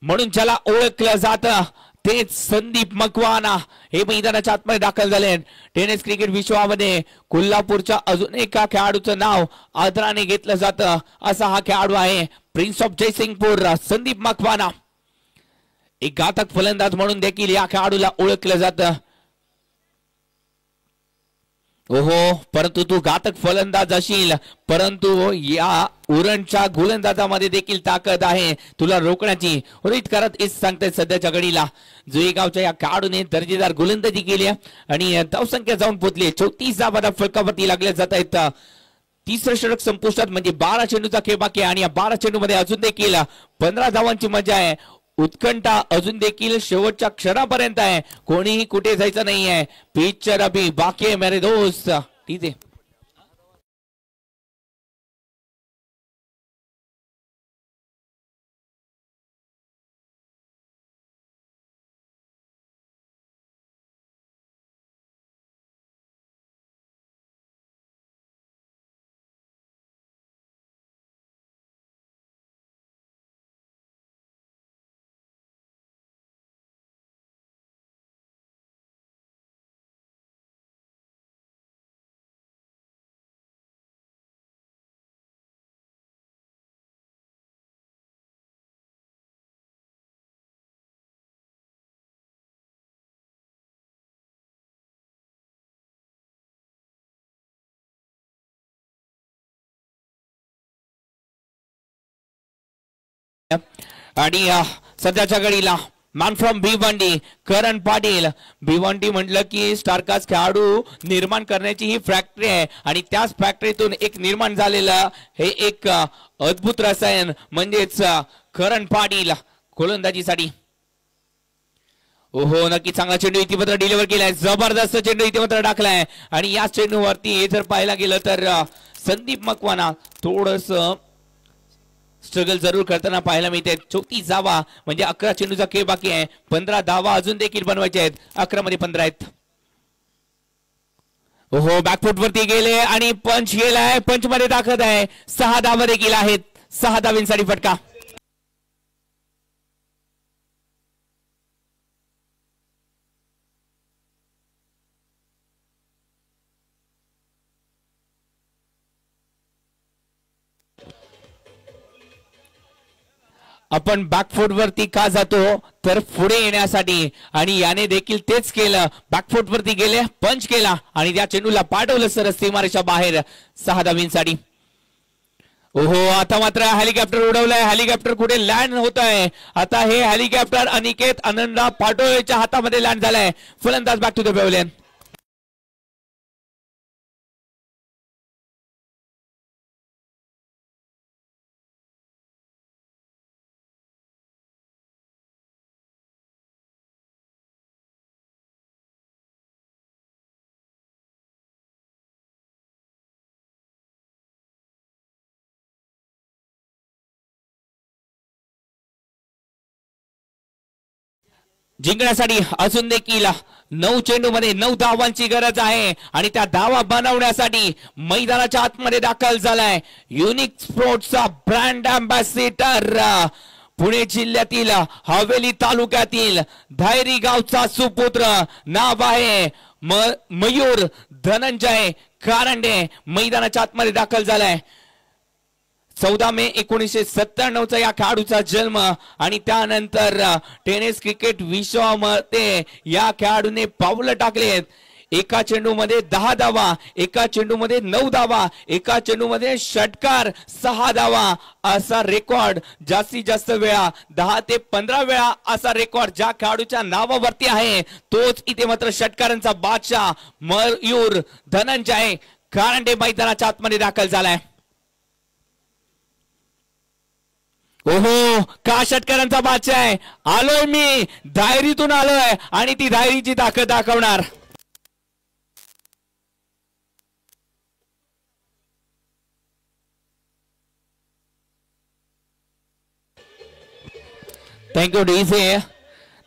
म्हणून ज्याला ओळखलं जातं तेच संदीप मकवाना हे मैदानाच्या आतमध्ये दाखल झाले. टेनिस क्रिकेट विश्वामध्ये कोल्हापूरच्या अजून एका खेळाडूचं नाव आदराने घेतलं जातं असा हा खेळाडू आहे. Prince of Jaysingpur Sandeep Makwana. एक घातक फलंदाज म्हणून देखील या खेळाडूला ओळखलं जातं. ओहो परंतु तू घातक फलंदाज असेल, परंतु या उरणच्या गोलंदाजामध्ये देखील ताकद आहे तुला रोखण्याची. रोहित करत इस सांगते सध्याच्या घडीला जुईगावच्या या खेळाडूने दर्जेदार गोलंदाजी केली आणि धावसंख्या जाऊन पोहोचली. 34 धावा फलकावरती लागल्या जात आहेत. तिसरं षटक संपुष्टात म्हणजे 12 चेंडूचा खेळ बाकी आणि या 12 चेंडू मध्ये अजून देखील 15 धावांची मजा आहे. उत्कंठा अजून देखील शेवटच्या क्षणापर्यंत आहे. कोणीही कुठे जायचं नाहीये. पिक्चर अभी बाकी है मेरे दोस्त. ठीक आहे. आणि सध्याच्या घडीला मॅन फ्रॉम भिवंडी करण पाटील. भिवंडी म्हटलं की स्टारकास्ट खेळाडू निर्माण करण्याची ही फॅक्टरी आहे आणि त्याच फॅक्टरीतून एक निर्माण झालेलं हे एक अद्भुत रसायन म्हणजेच करण पाटील गोलंदाजीसाठी. ओहो, नक्की चांगला चेंडू इथे मात्र डिलिव्हर केलाय. जबरदस्त चेंडू इथे मात्र टाकलाय आणि या चेंडूवरती जर पाहायला गेलं तर संदीप मकवाना थोडस स्ट्रगल जरूर करताना पाहायला मिळते. 34 धावा म्हणजे 11 चेंडूचा खेळ बाकी आहे. 15 धावा अजून देखील बनवायचे आहेत. 11 मध्ये 15 आहेत. ओहो, बॅकफुट वरती गेले आणि पंच गेलाय. पंच मध्ये दाखवत आहे. 6 धावा देखील आहेत. 6 धावींसाठी फटका. आपण बॅकफुट वरती का जातो तर पुढे येण्यासाठी आणि याने देखील तेच केलं. बॅकफुट वरती गेले, पंच केला आणि त्या चेंडूला पाठवलं सरस सीमारेषा बाहेर. 6 धावींसाठी. ओहो, आता मात्र हेलिकॉप्टर उडवलंय. हेलिकॉप्टर कुठे लँड होत आहे. आता हे हेलिकॉप्टर अनिकेत आनंदराव पाटोळेच्या हातामध्ये लँड झालंय. फलंदाज बॅक टू द पॅव्हलियन. जिंकण्यासाठी अजून देखील 9 चेंडू मध्ये 9 धावांची गरज आहे आणि त्या धावा बनवण्यासाठी मैदानाच्या आतमध्ये दाखल झालाय युनिक स्पोर्ट्सचा ब्रँड अँबॅसिडर पुणे जिल्ह्यातील हवेली तालुक्यातील धायरी गावचा सुपुत्र. नाव आहे मयूर धनंजय कारंडे. मैदानाच्या आतमध्ये दाखल झालाय. 14 मे 1997 या खेळाडूचा जन्म आणि त्यानंतर टेनिस क्रिकेट विश्वामध्ये या खेळाडूने पावलं टाकलेत. एका चेंडूमध्ये 10 धावा, एका चेंडूमध्ये 9 धावा, एका चेंडूमध्ये षटकार 6 धावा असा रेकॉर्ड. जास्तीत जास्त वेळा 10 ते 15 वेळा असा रेकॉर्ड ज्या खेळाडूच्या नावावरती आहे तोच इथे मात्र षटकारांचा बादशाह मयूर धनंजय कारंडे मैदानाच्या आतमध्ये दाखल झालाय. ओहो, का षटकारांचा बादशाह आहे. आलोय मी, धायरीतून आलोय आणि ती धायरीची ताकद दाखवणार. Thank you DJ.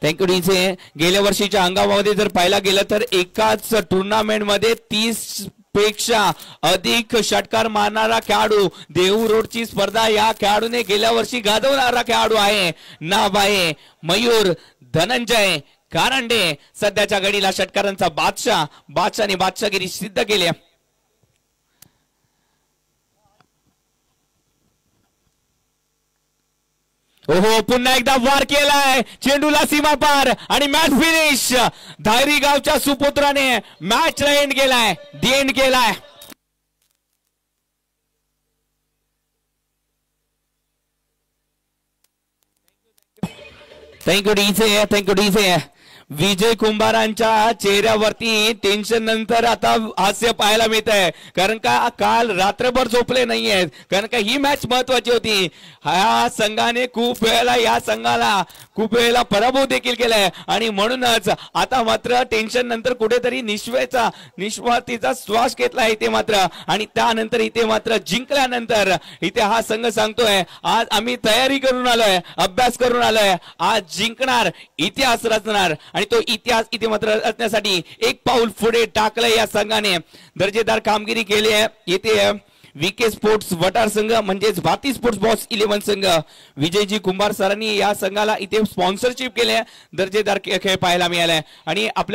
Thank you DJ. गेल्या वर्षीच्या हंगामामध्ये जर पाहायला गेलं तर एकाच टुर्नामेंट मध्ये 30 पेक्षा अधिक षटकार मारणारा खेळाडू देहू रोडची स्पर्धा या खेळाडूने गेल्या वर्षी गाजवणारा खेळाडू आहे. नाव आहे मयूर धनंजय कारंडे. सध्याच्या घडीला षटकारांचा बादशाहने बादशाहगिरी सिद्ध केली. ओहो, पुन्हा एकदा वार केलाय. चेंडूला सीमा पार आणि मॅच फिनिश. धायरी गावच्या सुपुत्राने मॅच एंड केलाय, दी एंड केलाय. Thank you DJ. Thank you DJ. Vijay कुंभारांच्या चेहऱ्यावरती टेन्शन नंतर आता हास्य पाहायला मिळत आहे. कारण का काल रात्रभर झोपले नाहीयेत. कारण का ही मॅच महत्वाची होती. ह्या संघाने खूप वेळेला पराभव देखील केलाय आणि म्हणूनच आता मात्र टेन्शन नंतर कुठेतरी निष्वातीचा श्वास घेतला इथे मात्र. आणि त्यानंतर इथे मात्र जिंकल्यानंतर इथे हा संघ सांगतोय आज आम्ही तयारी करून आलोय, अभ्यास करून आलोय, आज जिंकणार, इतिहास रचणार. आणि तो इतिहास इथे मात्र रचण्यासाठी एक पाऊल पुढे टाकलंय या संघाने. दर्जेदार कामगिरी केली आहे. येथे VK स्पोर्ट्स वटार संघ म्हणजेच भारती स्पोर्ट्स बॉक्स 11 संघ विजयजी कुंभार सरांनी या संघाला इथे स्पॉन्सरशिप केले. दर्जेदार खेळ पाहायला मिळालाय आणि आपल्या